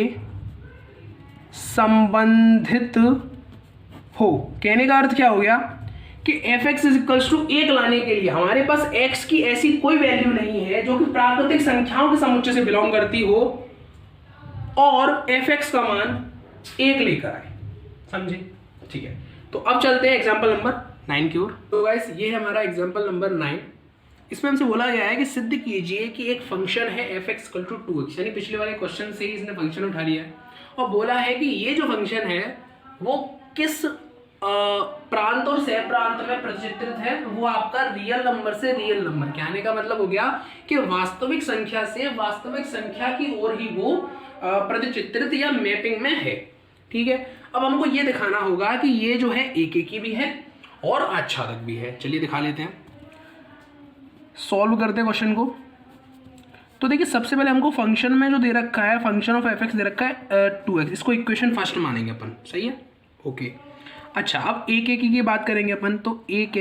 संबंधित हो। कहने का अर्थ क्या हो गया कि f(x) इक्वल्स टू 1 लाने के लिए हमारे पास x की ऐसी कोई वैल्यू नहीं है जो कि प्राकृतिक संख्याओं के समुच्चय से बिलोंग करती हो और f(x) का मान 1 लेकर आए, समझे, ठीक है। तो अब चलते हैं एग्जाम्पल नंबर 9 की ओर। तो गाइस ये है हमारा एग्जाम्पल नंबर 9। इसमें हमसे बोला गया है कि सिद्ध कीजिए कि एक फंक्शन है f(x) इक्वल टू 2x, यानी पिछले वाले क्वेश्चन से ही इसने फंक्शन उठा लिया है और बोला है कि ये जो फंक्शन है वो किस प्रांत और सह प्रांत में प्रतिचित्रित है, वो आपका रियल नंबर से रियल नंबर। कहने का मतलब हो गया कि वास्तविक संख्या से वास्तविक संख्या की ओर ही वो प्रतिचित्रित या मैपिंग में है, ठीक है। अब हमको ये दिखाना होगा कि ये जो है एकेकी भी है और आच्छादक भी है। चलिए दिखा लेते हैं, सॉल्व करते हैं क्वेश्चन को। तो देखिए सबसे पहले हमको फंक्शन में जो दे रखा है, फंक्शन ऑफ f(x) दे रखा है 2x, इसको इक्वेशन फर्स्ट मानेंगे अपन, सही है, ओके। अच्छा अब एक की बात करेंगे अपन, तो एक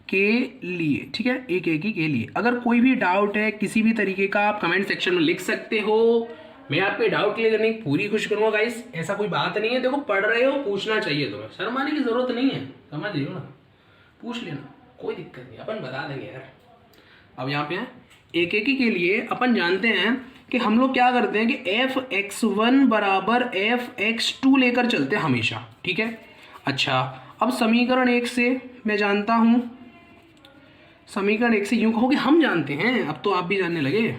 के लिए, ठीक है, एक के लिए अगर कोई भी डाउट है किसी भी तरीके का, आप कमेंट सेक्शन में लिख सकते हो। मैं आपके डाउट क्लियर करने की पूरी कोशिश करूँगा गाइस, ऐसा कोई बात नहीं है। देखो पढ़ रहे हो, पूछना चाहिए तुम्हें, शर्माने की जरूरत नहीं है, समझ रही हो ना, पूछ लेना, कोई दिक्कत नहीं, अपन बता देंगे यार। अब यहाँ पे एक के लिए अपन जानते हैं कि हम लोग क्या करते हैं कि f(x1) बराबर f(x2) लेकर चलते हैं हमेशा, ठीक है। अच्छा अब समीकरण 1 से मैं जानता हूँ, समीकरण 1 से यूँ कहो कि हम जानते हैं, अब तो आप भी जानने लगे।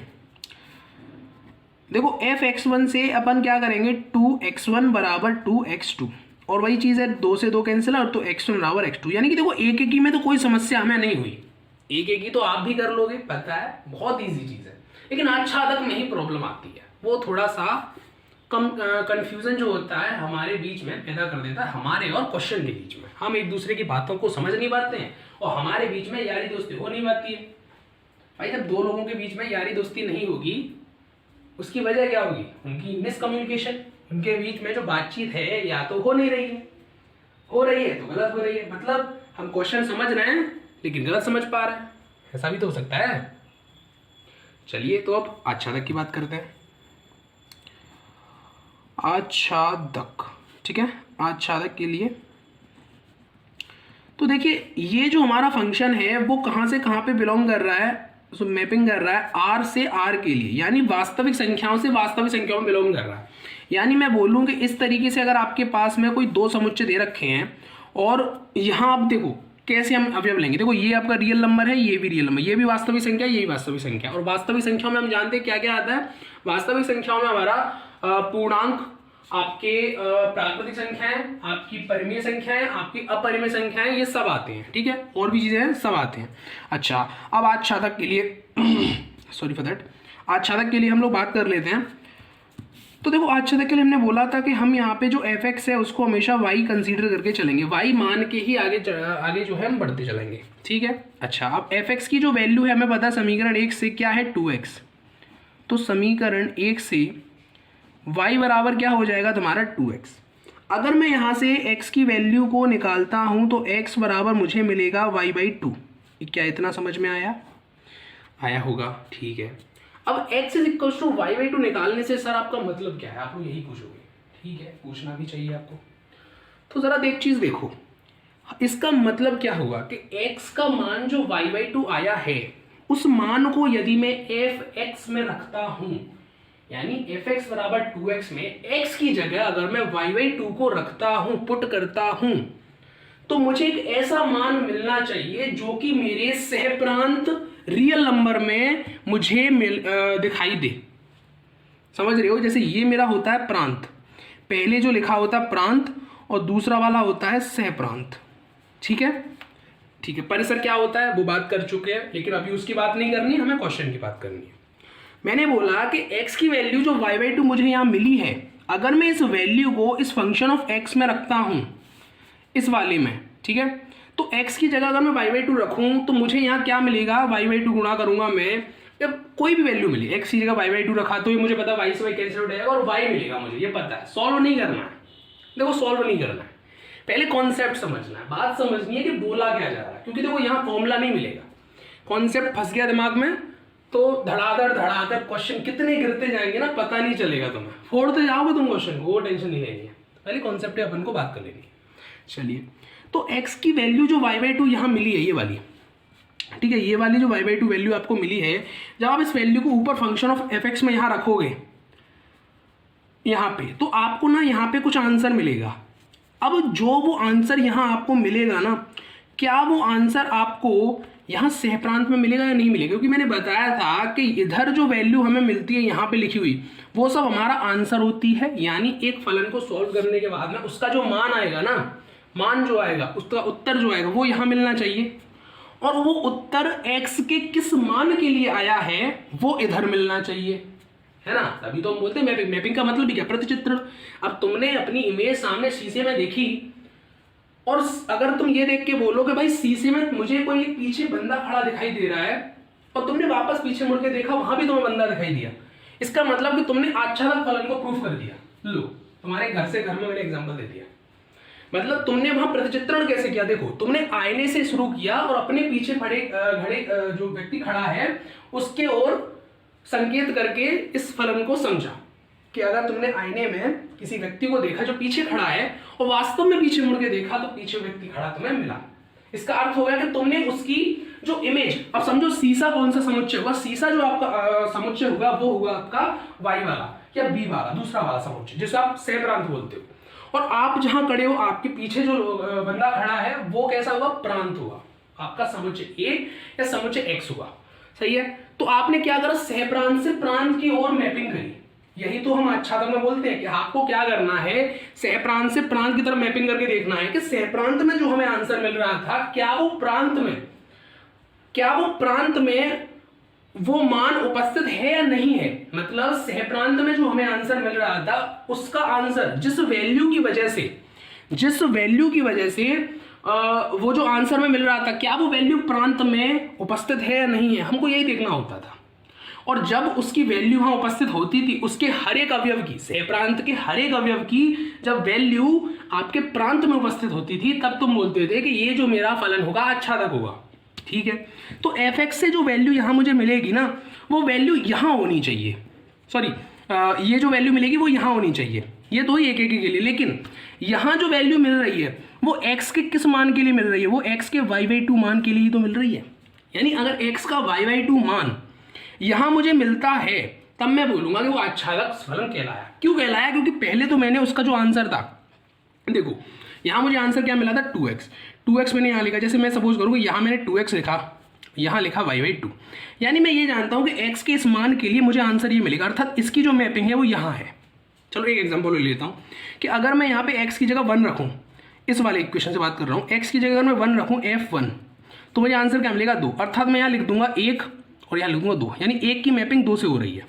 देखो f(x1) से अपन क्या करेंगे, 2x1 बराबर 2x2, और वही चीज़ है 2 से 2 कैंसिल और तो x1 बराबर x2। यानी कि देखो एक की में तो कोई समस्या हमें नहीं हुई, एक की तो आप भी कर लोगे, पता है बहुत ईजी चीज़ है। लेकिन आच्छादक में ही प्रॉब्लम आती है, वो थोड़ा सा कंफ्यूजन जो होता है हमारे बीच में पैदा कर देता है, हमारे और क्वेश्चन के बीच में। हम एक दूसरे की बातों को समझ नहीं पाते हैं और हमारे बीच में यारी दोस्ती हो नहीं पाती है। भाई जब दो लोगों के बीच में यारी दोस्ती नहीं होगी, उसकी वजह क्या होगी, उनकी मिसकम्युनिकेशन, उनके बीच में जो बातचीत है या तो हो नहीं रही है, हो रही है तो गलत हो रही है। मतलब हम क्वेश्चन समझ रहे हैं लेकिन गलत समझ पा रहे हैं, ऐसा भी तो हो सकता है। चलिए तो अब आच्छादक की बात करते हैं। आच्छादक, ठीक है, आच्छादक के लिए तो देखिए ये जो हमारा फंक्शन है वो कहाँ से कहाँ पे बिलोंग कर रहा है, तो मैपिंग कर रहा है r से r के लिए, यानी वास्तविक संख्याओं से वास्तविक संख्याओं में बिलोंग कर रहा है। यानी मैं बोलूँ कि इस तरीके से अगर आपके पास में कोई दो समुच्चय दे रखे हैं और यहाँ आप देखो कैसे हम अवयव लेंगे। देखो ये आपका रियल नंबर है, ये भी रियल नंबर, ये भी वास्तविक संख्या, ये भी वास्तविक संख्या। और वास्तविक संख्याओं में हम जानते हैं क्या क्या आता है, वास्तविक संख्याओं में हमारा पूर्णांक, आपके प्राकृतिक संख्याएं, आपकी परिमेय संख्याएं, आपकी अपरिमेय संख्याएं, ये सब आते हैं, ठीक है, और भी चीजें हैं, सब आते हैं। अच्छा अब आच्छादक के लिए सॉरी फॉर दैट, आच्छादक के लिए हम लोग बात कर लेते हैं। तो देखो आज तक के लिए हमने बोला था कि हम यहाँ पे जो एफ एक्स है उसको हमेशा वाई कंसीडर करके चलेंगे, वाई मान के ही आगे जो है हम बढ़ते चलेंगे, ठीक है। अच्छा, अब एफ एक्स की जो वैल्यू है हमें पता है समीकरण 1 से क्या है 2x, तो समीकरण 1 से y बराबर क्या हो जाएगा तुम्हारा 2x। अगर मैं यहाँ से x की वैल्यू को निकालता हूँ तो x बराबर मुझे मिलेगा y/2। क्या इतना समझ में आया होगा, ठीक है। अब x is equal to y/2 निकालने से सर आपका मतलब क्या है, आप लोग यही पूछोगे, ठीक है, पूछना भी चाहिए आपको। तो ज़रा एक चीज़ देखो, इसका मतलब क्या होगा कि x का मान जो y/2 आया है उस मान को यदि मैं f(x) में रखता हूँ, यानी f(x) बराबर 2x में x की जगह अगर मैं y/2 को रखता हूँ, पुट करता हूँ, तो मुझे एक ऐसा मान मिलना चाहिए जो कि मेरे सहप्रांत रियल नंबर में मुझे दिखाई दे। समझ रहे हो, जैसे ये मेरा होता है प्रांत, पहले जो लिखा होता है प्रांत और दूसरा वाला होता है सहप्रांत, ठीक है। ठीक है, परिसर क्या होता है वो बात कर चुके हैं, लेकिन अभी उसकी बात नहीं करनी, हमें क्वेश्चन की बात करनी है। मैंने बोला कि x की वैल्यू जो y/2 मुझे यहाँ मिली है, अगर मैं इस वैल्यू को इस फंक्शन ऑफ x में रखता हूँ, इस वाले में, ठीक है, तो x की जगह अगर मैं y/2 रखूँ तो मुझे यहाँ क्या मिलेगा, y/2 गुणा करूँगा मैं, जब कोई भी वैल्यू मिली, x की जगह y/2 रखा तो ये मुझे पता y से y कैंसिल हो जाएगा और y मिलेगा मुझे, ये पता है। सॉल्व नहीं करना है, देखो सॉल्व नहीं करना है, पहले कॉन्सेप्ट समझना है, बात समझनी है कि बोला क्या जा रहा है, क्योंकि देखो यहाँ फॉर्मूला नहीं मिलेगा, कॉन्सेप्ट फंस गया दिमाग में तो धड़ाधड़ क्वेश्चन कितने गिरते जाएंगे ना, पता नहीं चलेगा तुम्हें, फोड़ते जाओगे तुम क्वेश्चन को, वो टेंशन नहीं लेनी है, पहले कॉन्सेप्ट अपन को बात कर लेनी है। चलिए, तो x की वैल्यू जो y/2 यहाँ मिली है, ये वाली, ठीक है, ये वाली जो y/2 वैल्यू आपको मिली है, जब आप इस वैल्यू को ऊपर फंक्शन ऑफ f(x) में यहाँ रखोगे यहाँ पे, तो आपको ना यहाँ पे कुछ आंसर मिलेगा। अब जो वो आंसर यहाँ आपको मिलेगा ना, क्या वो आंसर आपको यहाँ सहप्रांत में मिलेगा या नहीं मिलेगा, क्योंकि मैंने बताया था कि इधर जो वैल्यू हमें मिलती है यहाँ पे लिखी हुई, वो सब हमारा आंसर होती है, यानी एक फलन को सॉल्व करने के बाद में उसका जो मान आएगा ना, मान जो आएगा, उसका उत्तर जो आएगा वो यहाँ मिलना चाहिए, और वो उत्तर x के किस मान के लिए आया है वो इधर मिलना चाहिए, है ना। तभी तो हम बोलते हैं मैपिंग। मैपिंग का मतलब भी क्या, प्रतिचित्रण। अब तुमने अपनी इमेज सामने शीशे में देखी, और अगर तुम ये देख के बोलो कि भाई शीशे में मुझे कोई पीछे बंदा खड़ा दिखाई दे रहा है, और तुमने वापस पीछे मुड़ के देखा, वहां भी तुम्हें बंदा दिखाई दिया, इसका मतलब कि तुमने आच्छादक फलन को प्रूफ कर दिया। लो, तुम्हारे घर से घर में मैंने एग्जांपल दे दिया, मतलब तुमने वहां प्रतिचित्रण कैसे किया, देखो तुमने आईने से शुरू किया और अपने पीछे खड़े जो व्यक्ति खड़ा है उसके ओर संकेत करके इस फलन को समझा कि अगर तुमने आईने में किसी व्यक्ति को देखा जो पीछे खड़ा है और वास्तव में पीछे मुड़ के देखा तो पीछे व्यक्ति खड़ा तुम्हें मिला, इसका अर्थ हो गया कि तुमने उसकी जो इमेज, अब समझो शीशा कौन सा समुच्चय होगा, शीशा जो आपका समुच्चय होगा वो होगा आपका y वाला या b वाला, दूसरा वाला समुच्चय जिसे आप सहप्रांत बोलते हो, और आप जहां खड़े हो आपके पीछे जो बंदा खड़ा है वो कैसा होगा, प्रांत होगा, आपका समुच्चय a या समुच्चय x होगा, सही है। तो आपने क्या करा, सहप्रांत से प्रांत की ओर मैपिंग करी, यही तो हम आच्छादन में बोलते हैं कि आपको क्या करना है, सहप्रांत से प्रांत की तरफ मैपिंग करके देखना है कि सहप्रांत में जो हमें आंसर मिल रहा था क्या वो प्रांत में वो मान उपस्थित है या नहीं है, मतलब सहप्रांत में जो हमें आंसर मिल रहा था उसका आंसर जिस वैल्यू की वजह से वो जो आंसर में मिल रहा था क्या वो वैल्यू प्रांत में उपस्थित है या नहीं है, हमको यही देखना होता था। और जब उसकी वैल्यू वहां उपस्थित होती थी, उसके हर एक अवयव की, सहप्रांत के हर एक अवयव की जब वैल्यू आपके प्रांत में उपस्थित होती थी, तब तुम बोलते थे कि ये जो मेरा फलन होगा आच्छादक होगा, ठीक है। तो f(x) से जो वैल्यू यहाँ मुझे मिलेगी ना, वो वैल्यू यहाँ होनी चाहिए, सॉरी ये जो वैल्यू मिलेगी वो यहाँ होनी चाहिए, ये तो ही एक के लिए, लेकिन यहाँ जो वैल्यू मिल रही है वो x के किस मान के लिए मिल रही है, वो x के y/2 मान के लिए तो मिल रही है। यानी अगर x का y/2 मान यहाँ मुझे मिलता है तब मैं बोलूंगा कि वो आच्छादक फलन कहलाया। क्यों कहलाया, क्योंकि पहले तो मैंने उसका जो आंसर था, देखो यहाँ मुझे आंसर क्या मिला था, 2x मैंने यहाँ लिखा, जैसे मैं सपोज करूँ यहाँ मैंने 2x लिखा, यहाँ लिखा y/2, यानी मैं ये जानता हूँ कि x के इस मान के लिए मुझे आंसर ये मिलेगा, अर्थात इसकी जो मैपिंग है वो यहाँ है। चलो एक एग्जाम्पल ले लेता हूँ कि अगर मैं यहाँ पे x की जगह 1 रखूँ, इस वाले इक्वेशन से बात कर रहा हूँ, x की जगह अगर मैं 1 रखूँ f1, तो मुझे आंसर क्या मिलेगा 2, अर्थात मैं यहाँ लिख दूंगा 1 और यहाँ लिख दूंगा 2, यानी 1 की मैपिंग 2 से हो रही है,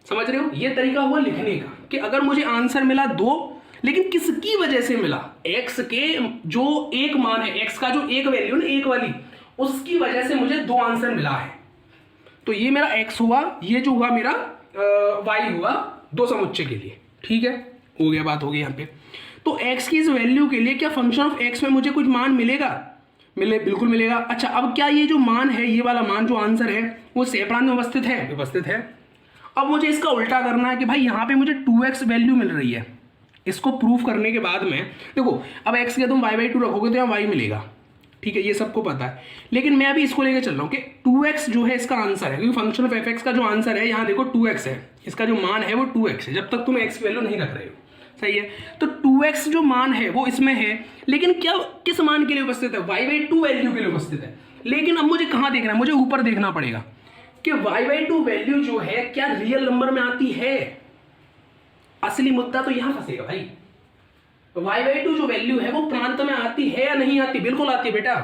समझ रहे हो? ये तरीका हुआ लिखने का कि अगर मुझे आंसर मिला 2, लेकिन किसकी वजह से मिला, x के जो एक मान है, x का जो एक वैल्यू ना, एक वाली, उसकी वजह से मुझे 2 आंसर मिला है। तो ये मेरा x हुआ, ये जो हुआ मेरा y हुआ 2 समुच्चय के लिए। ठीक है, हो गया, बात हो गई यहाँ पे। तो x की इस वैल्यू के लिए क्या फंक्शन ऑफ x में मुझे कुछ मान मिलेगा? बिल्कुल मिलेगा। अच्छा, अब क्या ये जो मान है, ये वाला मान जो आंसर है, वो सहप्रांत में उपस्थित है? उपस्थित है। अब मुझे इसका उल्टा करना है कि भाई यहाँ पे मुझे 2x वैल्यू मिल रही है। इसको प्रूफ करने के बाद में देखो, अब x के तुम y/2 रखोगे तो यहाँ y मिलेगा। ठीक है, ये सबको पता है। लेकिन मैं अभी इसको लेके चल रहा हूँ कि 2x जो है इसका आंसर है, क्योंकि फंक्शन ऑफ fx का जो आंसर है, यहाँ देखो 2x है, इसका जो मान है वो 2x है, जब तक तुम x की वैल्यू नहीं रख रहे हो। सही है, तो 2x जो मान है वो इसमें है, लेकिन क्या किस मान के लिए उपस्थित है? y/2 वैल्यू के लिए उपस्थित है। लेकिन अब मुझे कहाँ देखना है? मुझे ऊपर देखना पड़ेगा कि y/2 वैल्यू जो है क्या रियल नंबर में आती है। असली मुद्दा तो यहां फंसेगा भाई। y/2 जो वैल्यू है वो प्रांत में आती है या नहीं आती? बिल्कुल आती है बेटा,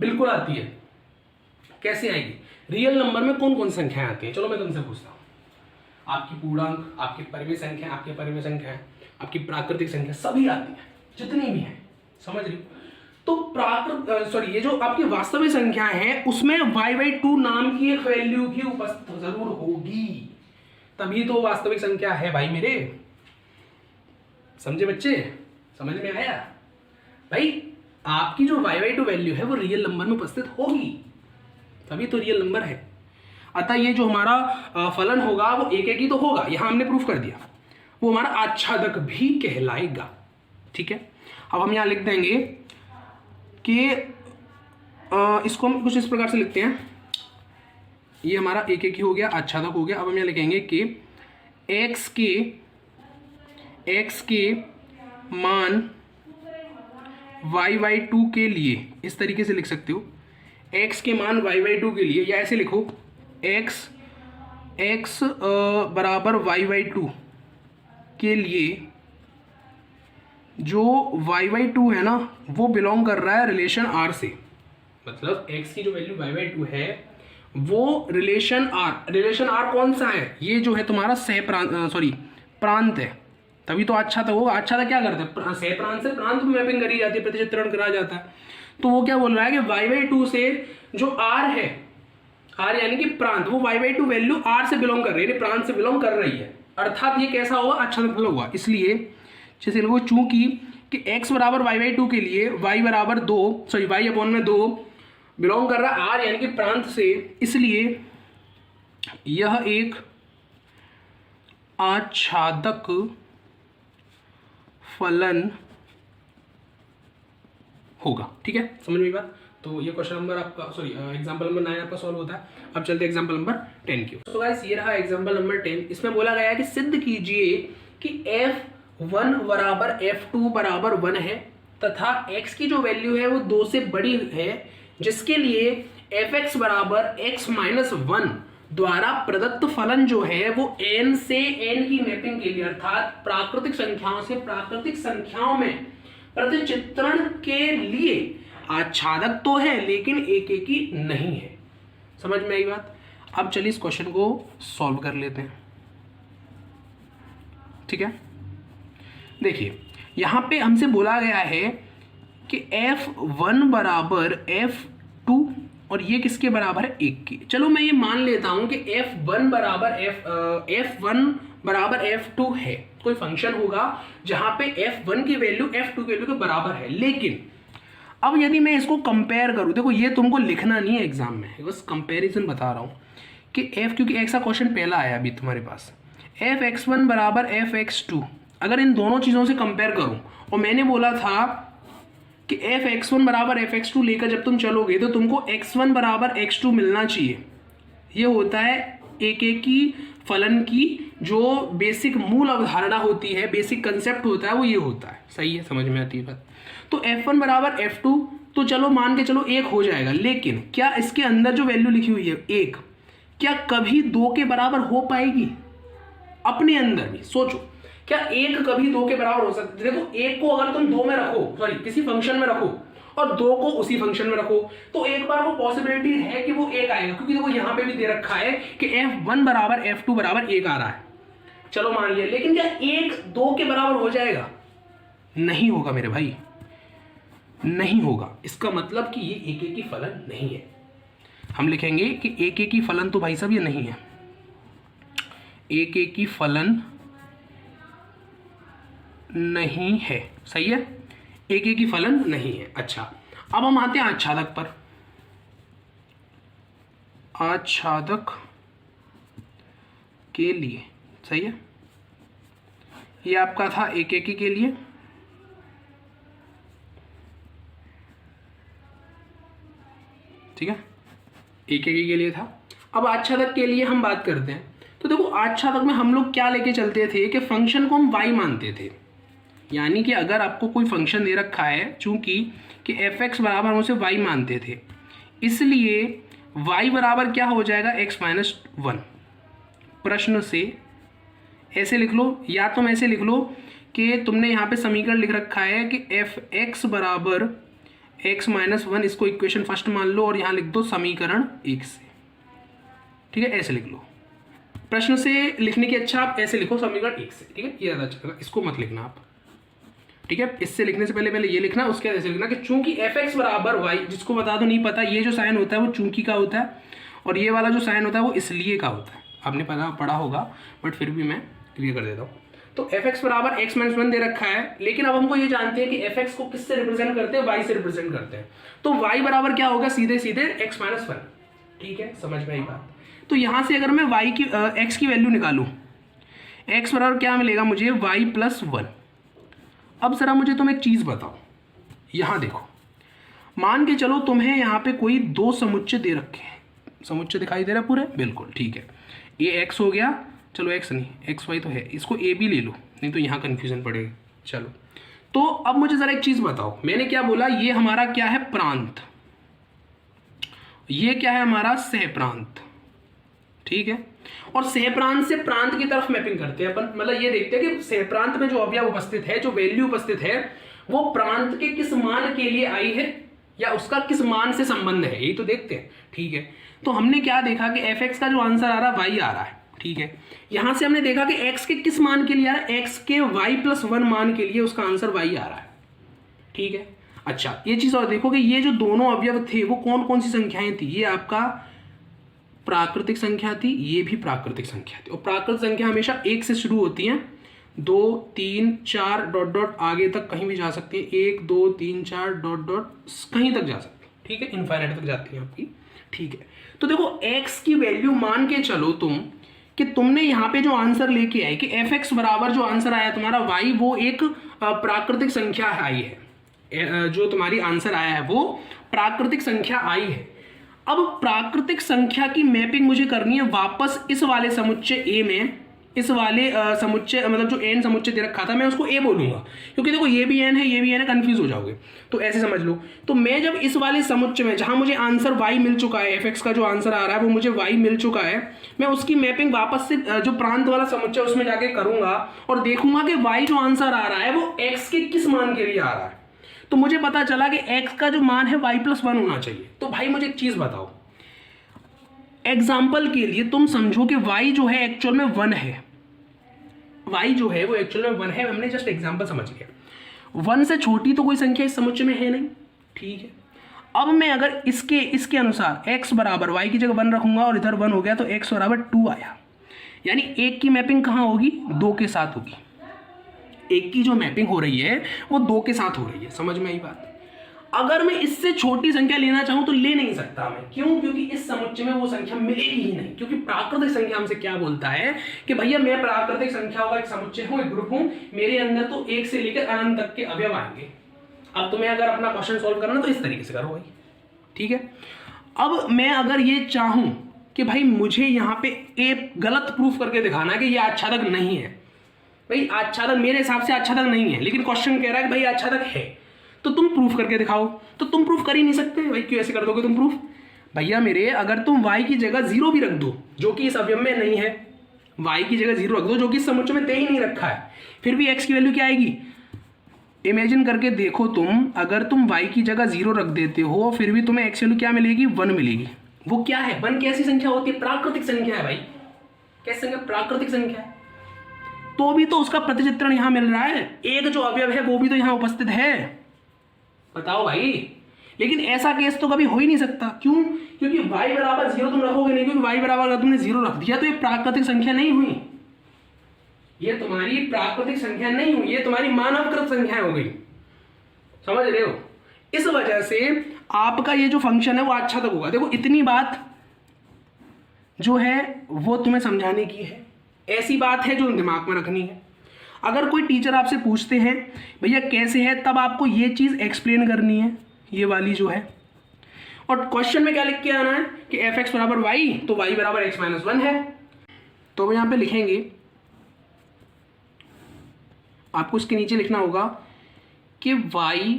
बिल्कुल आती है। कैसे आएगी? रियल नंबर में कौन कौन संख्याएं आती है? चलो मैं तुमसे पूछता हूं। आपकी पूर्णांक, आपकी परिमेय संख्या, आपकी परिमेय संख्या, आपकी प्राकृतिक संख्या, सभी आती है, जितनी भी है। समझ रही हो? तो ये जो आपकी वास्तविक संख्या है उसमें y/2 नाम की एक वैल्यू भी उपस्थित जरूर होगी, तभी तो वास्तविक संख्या है भाई मेरे। समझे बच्चे? समझ में आया? भाई आपकी जो y/2 वैल्यू है वो रियल नंबर में उपस्थित होगी, तभी तो रियल नंबर है। अतः ये जो हमारा फलन होगा वो एक ही तो होगा, यहां हमने प्रूफ कर दिया। वो हमारा आच्छादक भी कहलाएगा। ठीक है, अब हम यहां लिख देंगे कि इसको हम कुछ इस प्रकार से लिखते हैं, ये हमारा एक ही हो गया, आच्छादक हो गया। अब हम यहां लिखेंगे कि x के मान y/2 के लिए, इस तरीके से लिख सकते हो, x के मान y/2 के लिए, या ऐसे लिखो x बराबर y/2 के लिए जो y/2 है ना वो बिलोंग कर रहा है रिलेशन R से। मतलब x की जो वैल्यू y/2 है वो रिलेशन R कौन सा है? ये जो है तुम्हारा प्रांत है, तभी तो अच्छा था वो। अच्छा था क्या करते हैं? सहप्रांत से प्रांत में मैपिंग करी जाती है, प्रतिचित्रण करा जाता है। तो वो क्या बोल रहा है कि y/2 से जो R है, R यानी कि प्रांत, वो y/2 वैल्यू R से बिलोंग कर रही है, प्रांत से बिलोंग कर रही है। अर्थात ये कैसा होगा? अच्छा फल होगा। इसलिए जैसे लोगों चूंकि कि x बराबर y/2 के लिए y बराबर 2 y/2 बिलोंग कर रहा है R यानी कि प्रांत से, इसलिए यह एक आच्छादक फलन होगा। ठीक है, समझ में बात? तो ये क्वेश्चन नंबर आपका एग्जांपल नंबर 9 आपका सॉल्व होता है। अब चलते हैं एग्जांपल नंबर 10 की। तो गाइस ये रहा एग्जांपल नंबर 10। इसमें बोला गया है कि सिद्ध कीजिए कि f1 बराबर f2 बराबर 1 है तथा x की जो वैल्यू है वो 2 से बड़ी है, जिसके लिए fx बराबर x माइनस 1 द्वारा प्रदत्त फलन जो है वो n से n की मैपिंग के लिए, अर्थात प्राकृतिक संख्याओं से प्राकृतिक संख्याओं में प्रतिचित्रण के लिए आच्छादक तो है लेकिन एक ही नहीं है। समझ में आई बात? अब चलिए इस क्वेश्चन को सॉल्व कर लेते हैं। ठीक है, देखिए यहां पे हमसे बोला गया है कि f1 बराबर f2 और ये किसके बराबर है? 1 के। चलो मैं ये मान लेता हूं कि f1 बराबर f2 है, कोई फंक्शन होगा जहां पे f1 की वैल्यू f2 की वैल्यू के बराबर है। लेकिन अब यदि मैं इसको कंपेयर करूं, देखो ये तुमको लिखना नहीं है एग्जाम में, बस कंपैरिजन बता रहा हूं कि f, क्योंकि x का क्वेश्चन पहला आया अभी तुम्हारे पास, fx1 बराबर fx2, अगर इन दोनों चीज़ों से कंपेयर करूं, और मैंने बोला था कि fx1 बराबर fx2 लेकर जब तुम चलोगे तो तुमको x1 बराबर x2 मिलना चाहिए। ये होता है एक की फलन की जो बेसिक मूल अवधारणा होती है, बेसिक कंसेप्ट होता है, वो ये होता है। सही है, समझ में आती है बात? तो f1 बराबर f2 तो चलो मान के चलो 1 हो जाएगा, लेकिन क्या इसके अंदर जो वैल्यू लिखी हुई है 1, क्या कभी 2 के बराबर हो पाएगी? अपने अंदर भी सोचो, क्या 1 कभी 2 के बराबर हो सकता है? देखो 1 को अगर तुम 2 में रखो, किसी फंक्शन में रखो, और 2 को उसी फंक्शन में रखो, तो एक बार वो पॉसिबिलिटी है कि वो 1 आएगा, क्योंकि देखो यहां पे भी दे रखा है कि f1 बराबर f2 बराबर 1 आ रहा है। चलो मान लिया, लेकिन क्या 1 2 के बराबर हो जाएगा? नहीं होगा मेरे भाई, नहीं होगा। इसका मतलब कि ये एक एक की फलन नहीं है। हम लिखेंगे कि एक एक की फलन तो भाई साहब ये नहीं है, एक एक की फलन नहीं है, सही है, एक एक की फलन नहीं है। अच्छा, अब हम आते हैं आच्छादक पर। आच्छादक के लिए, सही है, ये आपका था एक एक के लिए, ठीक है, एक एक के लिए था। अब आच्छादक के लिए हम बात करते हैं। तो देखो आच्छादक में हम लोग क्या लेके चलते थे कि फंक्शन को हम y मानते थे, यानी कि अगर आपको कोई फंक्शन दे रखा है, चूंकि कि f(x) बराबर हम उसे y मानते थे, इसलिए y बराबर क्या हो जाएगा x-1। प्रश्न से ऐसे लिख लो, या तुम ऐसे लिख लो कि तुमने यहाँ पे समीकरण लिख रखा है कि f(x) बराबर x-1, इसको इक्वेशन फर्स्ट मान लो और यहाँ लिख दो समीकरण 1 से, ठीक है, ऐसे लिख लो। प्रश्न से लिखने की अच्छा आप ऐसे लिखो समीकरण 1 से, ठीक है, ये ज़्यादा अच्छा लगा, इसको मत लिखना आप, ठीक है। इससे लिखने से पहले ये लिखना, उसके बाद ऐसे लिखना कि चूंकि f(x) बराबर y, जिसको बता दो नहीं पता, ये जो साइन होता है वो चूंकि का होता है और ये वाला जो साइन होता है वो इसलिए का होता है। आपने पढ़ा होगा, बट फिर भी मैं क्लियर कर देता हूँ। तो f(x) बराबर x-1 दे रखा है, लेकिन अब हमको ये जानते हैं कि f(x) को किससे रिप्रेजेंट करते हैं, y से रिप्रेजेंट करते हैं। तो y बराबर क्या होगा, सीधे सीधे x-1, ठीक है, समझ में आई बात। तो यहाँ से अगर मैं y की x की वैल्यू निकालूँ, x बराबर क्या मिलेगा मुझे, y+1। अब ज़रा मुझे तुम एक चीज़ बताओ, यहाँ देखो, मान के चलो तुम्हें यहाँ पे कोई 2 समुच्चय दे रखे हैं, समुच्चय दिखाई दे रहा है पूरे, बिल्कुल ठीक है, ये x हो गया, चलो x नहीं xy तो है, इसको a भी ले लो, नहीं तो यहाँ कन्फ्यूजन पड़ेगा। चलो, तो अब मुझे ज़रा एक चीज़ बताओ, मैंने क्या बोला, ये हमारा क्या है, प्रांत, ये क्या है हमारा, सह प्रांत, ठीक है, और सह प्रांत से प्रांत की तरफ मैपिंग करते हैं अपन, मतलब ये देखते हैं कि सह प्रांत में जो अवयव उपस्थित है, जो वैल्यू उपस्थित है, वो प्रांत के किस मान के लिए आई है या उसका किस मान से संबंध है, यही तो देखते हैं, ठीक है। तो हमने क्या देखा कि f(x) का जो आंसर आ रहा है y आ रहा है, ठीक है। यहां से हमने देखा कि x के किस मान के लिए आ रहा है, x के y+1 मान के लिए उसका आंसर y आ रहा है, ठीक है। अच्छा, ये चीज और देखो कि ये जो दोनों अवयव थे वो कौन कौन सी संख्याएं थी, ये आपका प्राकृतिक संख्या थी, ये भी प्राकृतिक संख्या थी, और प्राकृतिक संख्या हमेशा 1 से शुरू होती हैं, 2 3 4 डॉट डॉट आगे तक कहीं भी जा सकती है, 1 2 3 4 डॉट डॉट कहीं तक जा सकती है, ठीक है, इनफाइनाइट तक जाती है आपकी, ठीक है। तो देखो x की वैल्यू मान के चलो तुम कि तुमने यहाँ पे जो आंसर लेके आए कि f(x) बराबर जो आंसर आया तुम्हारा y, वो एक प्राकृतिक संख्या आई है, जो तुम्हारी आंसर आया है वो प्राकृतिक संख्या आई है। अब प्राकृतिक संख्या की मैपिंग मुझे करनी है वापस इस वाले समुच्चय A में, इस वाले समुच्चय मतलब जो n समुच्चय दे रखा था मैं उसको A बोलूंगा, क्योंकि देखो ये भी n है ये भी n है, कंफ्यूज हो जाओगे, तो ऐसे समझ लो। तो मैं जब इस वाले समुच्चय में जहां मुझे आंसर y मिल चुका है, f(x) का जो आंसर आ रहा है वो मुझे y मिल चुका है, मैं उसकी मैपिंग वापस से जो प्रांत वाला समुच्चय उसमें जाके करूंगा और देखूंगा कि y जो आंसर आ रहा है वो x के किस मान के लिए आ रहा है। तो मुझे पता चला कि x का जो मान है y+1 होना चाहिए। तो भाई मुझे एक चीज बताओ, एग्जाम्पल के लिए तुम समझो कि y जो है एक्चुअल में 1 है, y जो है वो एक्चुअल में 1 है, हमने जस्ट एग्जाम्पल समझ लिया, 1 से छोटी तो कोई संख्या इस समुच्चय में है नहीं, ठीक है। अब मैं अगर इसके अनुसार x बराबर y की जगह 1 रखूंगा और इधर 1 हो गया तो x बराबर 2 आया, यानी 1 की मैपिंग कहाँ होगी, 2 के साथ होगी, 1 की जो मैपिंग हो रही है वो 2 के साथ हो रही है, समझ में आई बात। अगर मैं इससे छोटी संख्या लेना चाहूं तो ले नहीं सकता मैं, क्यों, क्योंकि इस समुच्चय में वो संख्या मिलेगी ही नहीं, क्योंकि प्राकृतिक संख्या हमसे क्या बोलता है कि भैया मैं प्राकृतिक संख्याओं का एक समुच्चय हूं, एक ग्रुप हूं, मेरे अंदर तो 1 से लेकर अनंत तक के अवयव आएंगे। अब तुम्हें अगर अपना क्वेश्चन सॉल्व करना तो इस तरीके से करो भाई, ठीक है। अब मैं अगर ये चाहूं कि भाई मुझे यहाँ पे एक गलत प्रूफ करके दिखाना है कि ये आच्छादक नहीं है, भाई आच्छादक मेरे हिसाब से आच्छादक नहीं है, लेकिन क्वेश्चन कह रहा है कि भाई आच्छादक है, तो तुम प्रूफ करके दिखाओ, तो तुम प्रूफ कर ही नहीं सकते भाई, क्यों ऐसे कर दोगे तुम प्रूफ, भैया मेरे अगर तुम y की जगह 0 भी रख दो जो कि इस अवयव में नहीं है, y की जगह 0 रख दो जो कि इस समुच्चय में दे ही नहीं रखा है, फिर भी x की वैल्यू क्या आएगी, इमेजिन करके देखो तुम, अगर तुम y की जगह 0 रख देते हो फिर भी तुम्हें x वैल्यू क्या मिलेगी, 1 मिलेगी। वो क्या है, 1 कैसी संख्या होती है, प्राकृतिक संख्या है भाई। कैसी संख्या, प्राकृतिक संख्या है। तो भी तो उसका प्रतिचित्रण यहां मिल रहा है, एक जो अवयव है वो भी तो यहां उपस्थित है। बताओ भाई, लेकिन ऐसा केस तो कभी हो ही नहीं सकता। क्यों, क्योंकि y बराबर 0 तुम रखोगे नहीं, क्योंकि y बराबर अगर तुमने 0 रख दिया तो ये प्राकृतिक संख्या नहीं हुई, ये तुम्हारी प्राकृतिक संख्या नहीं हुई, ये तुम्हारी मानवकृत संख्या हो गई। समझ रहे हो? इस वजह से आपका ये जो फंक्शन है वो अच्छा तक होगा। देखो इतनी बात जो है वो तुम्हें समझाने की है, ऐसी बात है जो दिमाग में रखनी है। अगर कोई टीचर आपसे पूछते हैं भैया कैसे है, तब आपको ये चीज़ एक्सप्लेन करनी है, ये वाली जो है। और क्वेश्चन में क्या लिख के आना है कि एफ एक्स बराबर वाई, तो वाई बराबर एक्स माइनस 1 है। तो यहाँ पे लिखेंगे, आपको इसके नीचे लिखना होगा कि y,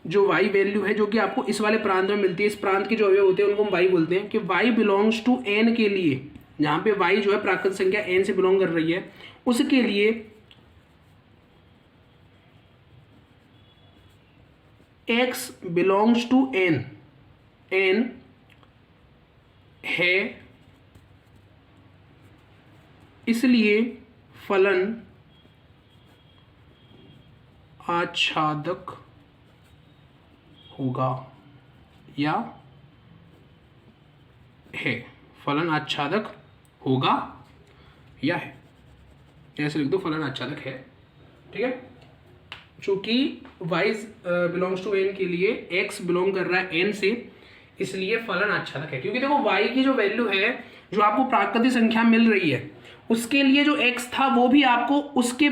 जो y वैल्यू है जो कि आपको इस वाले प्रांत में मिलती है, इस प्रांत के जो अवयव होते हैं उनको हम y बोलते हैं, कि y बिलोंग्स टू n के लिए, जहाँ पे y जो है प्राकृतिक संख्या n से बिलोंग कर रही है, उसके लिए x belongs to n, n है, इसलिए फलन आच्छादक होगा या है, फलन आच्छादक होगा या है, ऐसे लिख दो, फलन आच्छादक है। ठीक है, चूंकि y बिलोंग्स टू n के लिए x बिलोंग कर रहा है n से, इसलिए फलन आच्छादक है। क्योंकि देखो y की जो वैल्यू है, जो आपको प्राकृतिक संख्या मिल रही है, उसके लिए जो x था वो भी आपको उसके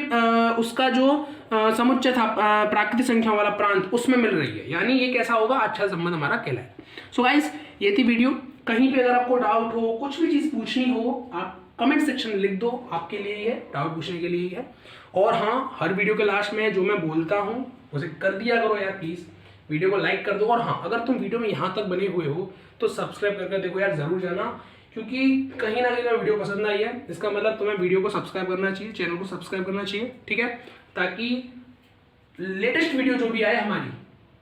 उसका जो समुच्चय था प्राकृतिक संख्या वाला प्रांत, उसमें मिल रही है। यानी ये कैसा होगा, अच्छा संबंध हमारा कहलाए। सो गाइस, ये थी वीडियो। कहीं पे अगर आपको डाउट हो, कुछ भी चीज़ पूछनी हो, आप कमेंट सेक्शन में लिख दो, आपके लिए ही है, डाउट पूछने के लिए ही है। और हाँ, हर वीडियो के लास्ट में जो मैं बोलता हूँ उसे कर दिया करो यार प्लीज़, वीडियो को लाइक कर दो। और हाँ, अगर तुम वीडियो में यहाँ तक बने हुए हो तो सब्सक्राइब करके देखो यार, ज़रूर जाना, क्योंकि कहीं ना कहीं वीडियो पसंद आई है, इसका मतलब तुम्हें वीडियो को सब्सक्राइब करना चाहिए, चैनल को सब्सक्राइब करना चाहिए। ठीक है, ताकि लेटेस्ट वीडियो जो भी आए हमारी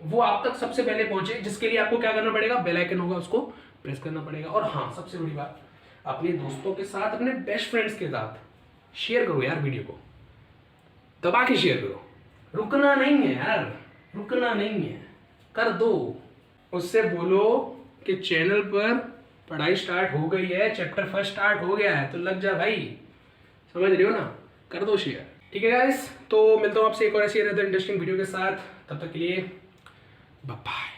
वो आप तक सबसे पहले पहुंचे, जिसके लिए आपको क्या करना पड़ेगा, बेल आइकन होगा उसको प्रेस करना पड़ेगा। और हाँ, सबसे बड़ी बात, अपने दोस्तों के साथ, अपने बेस्ट फ्रेंड्स के साथ शेयर करो यार, वीडियो को दबा के शेयर करो, रुकना नहीं है यार, रुकना नहीं है, कर दो। उससे बोलो कि चैनल पर पढ़ाई स्टार्ट हो गई है, चैप्टर 1 स्टार्ट हो गया है, तो लग जा भाई। समझ रहे हो ना, कर दो शेयर। ठीक है गाइस, तो मिलता हूँ आपसे एक और ऐसी इंटरेस्टिंग वीडियो के साथ, तब तक के लिए बाय बाय।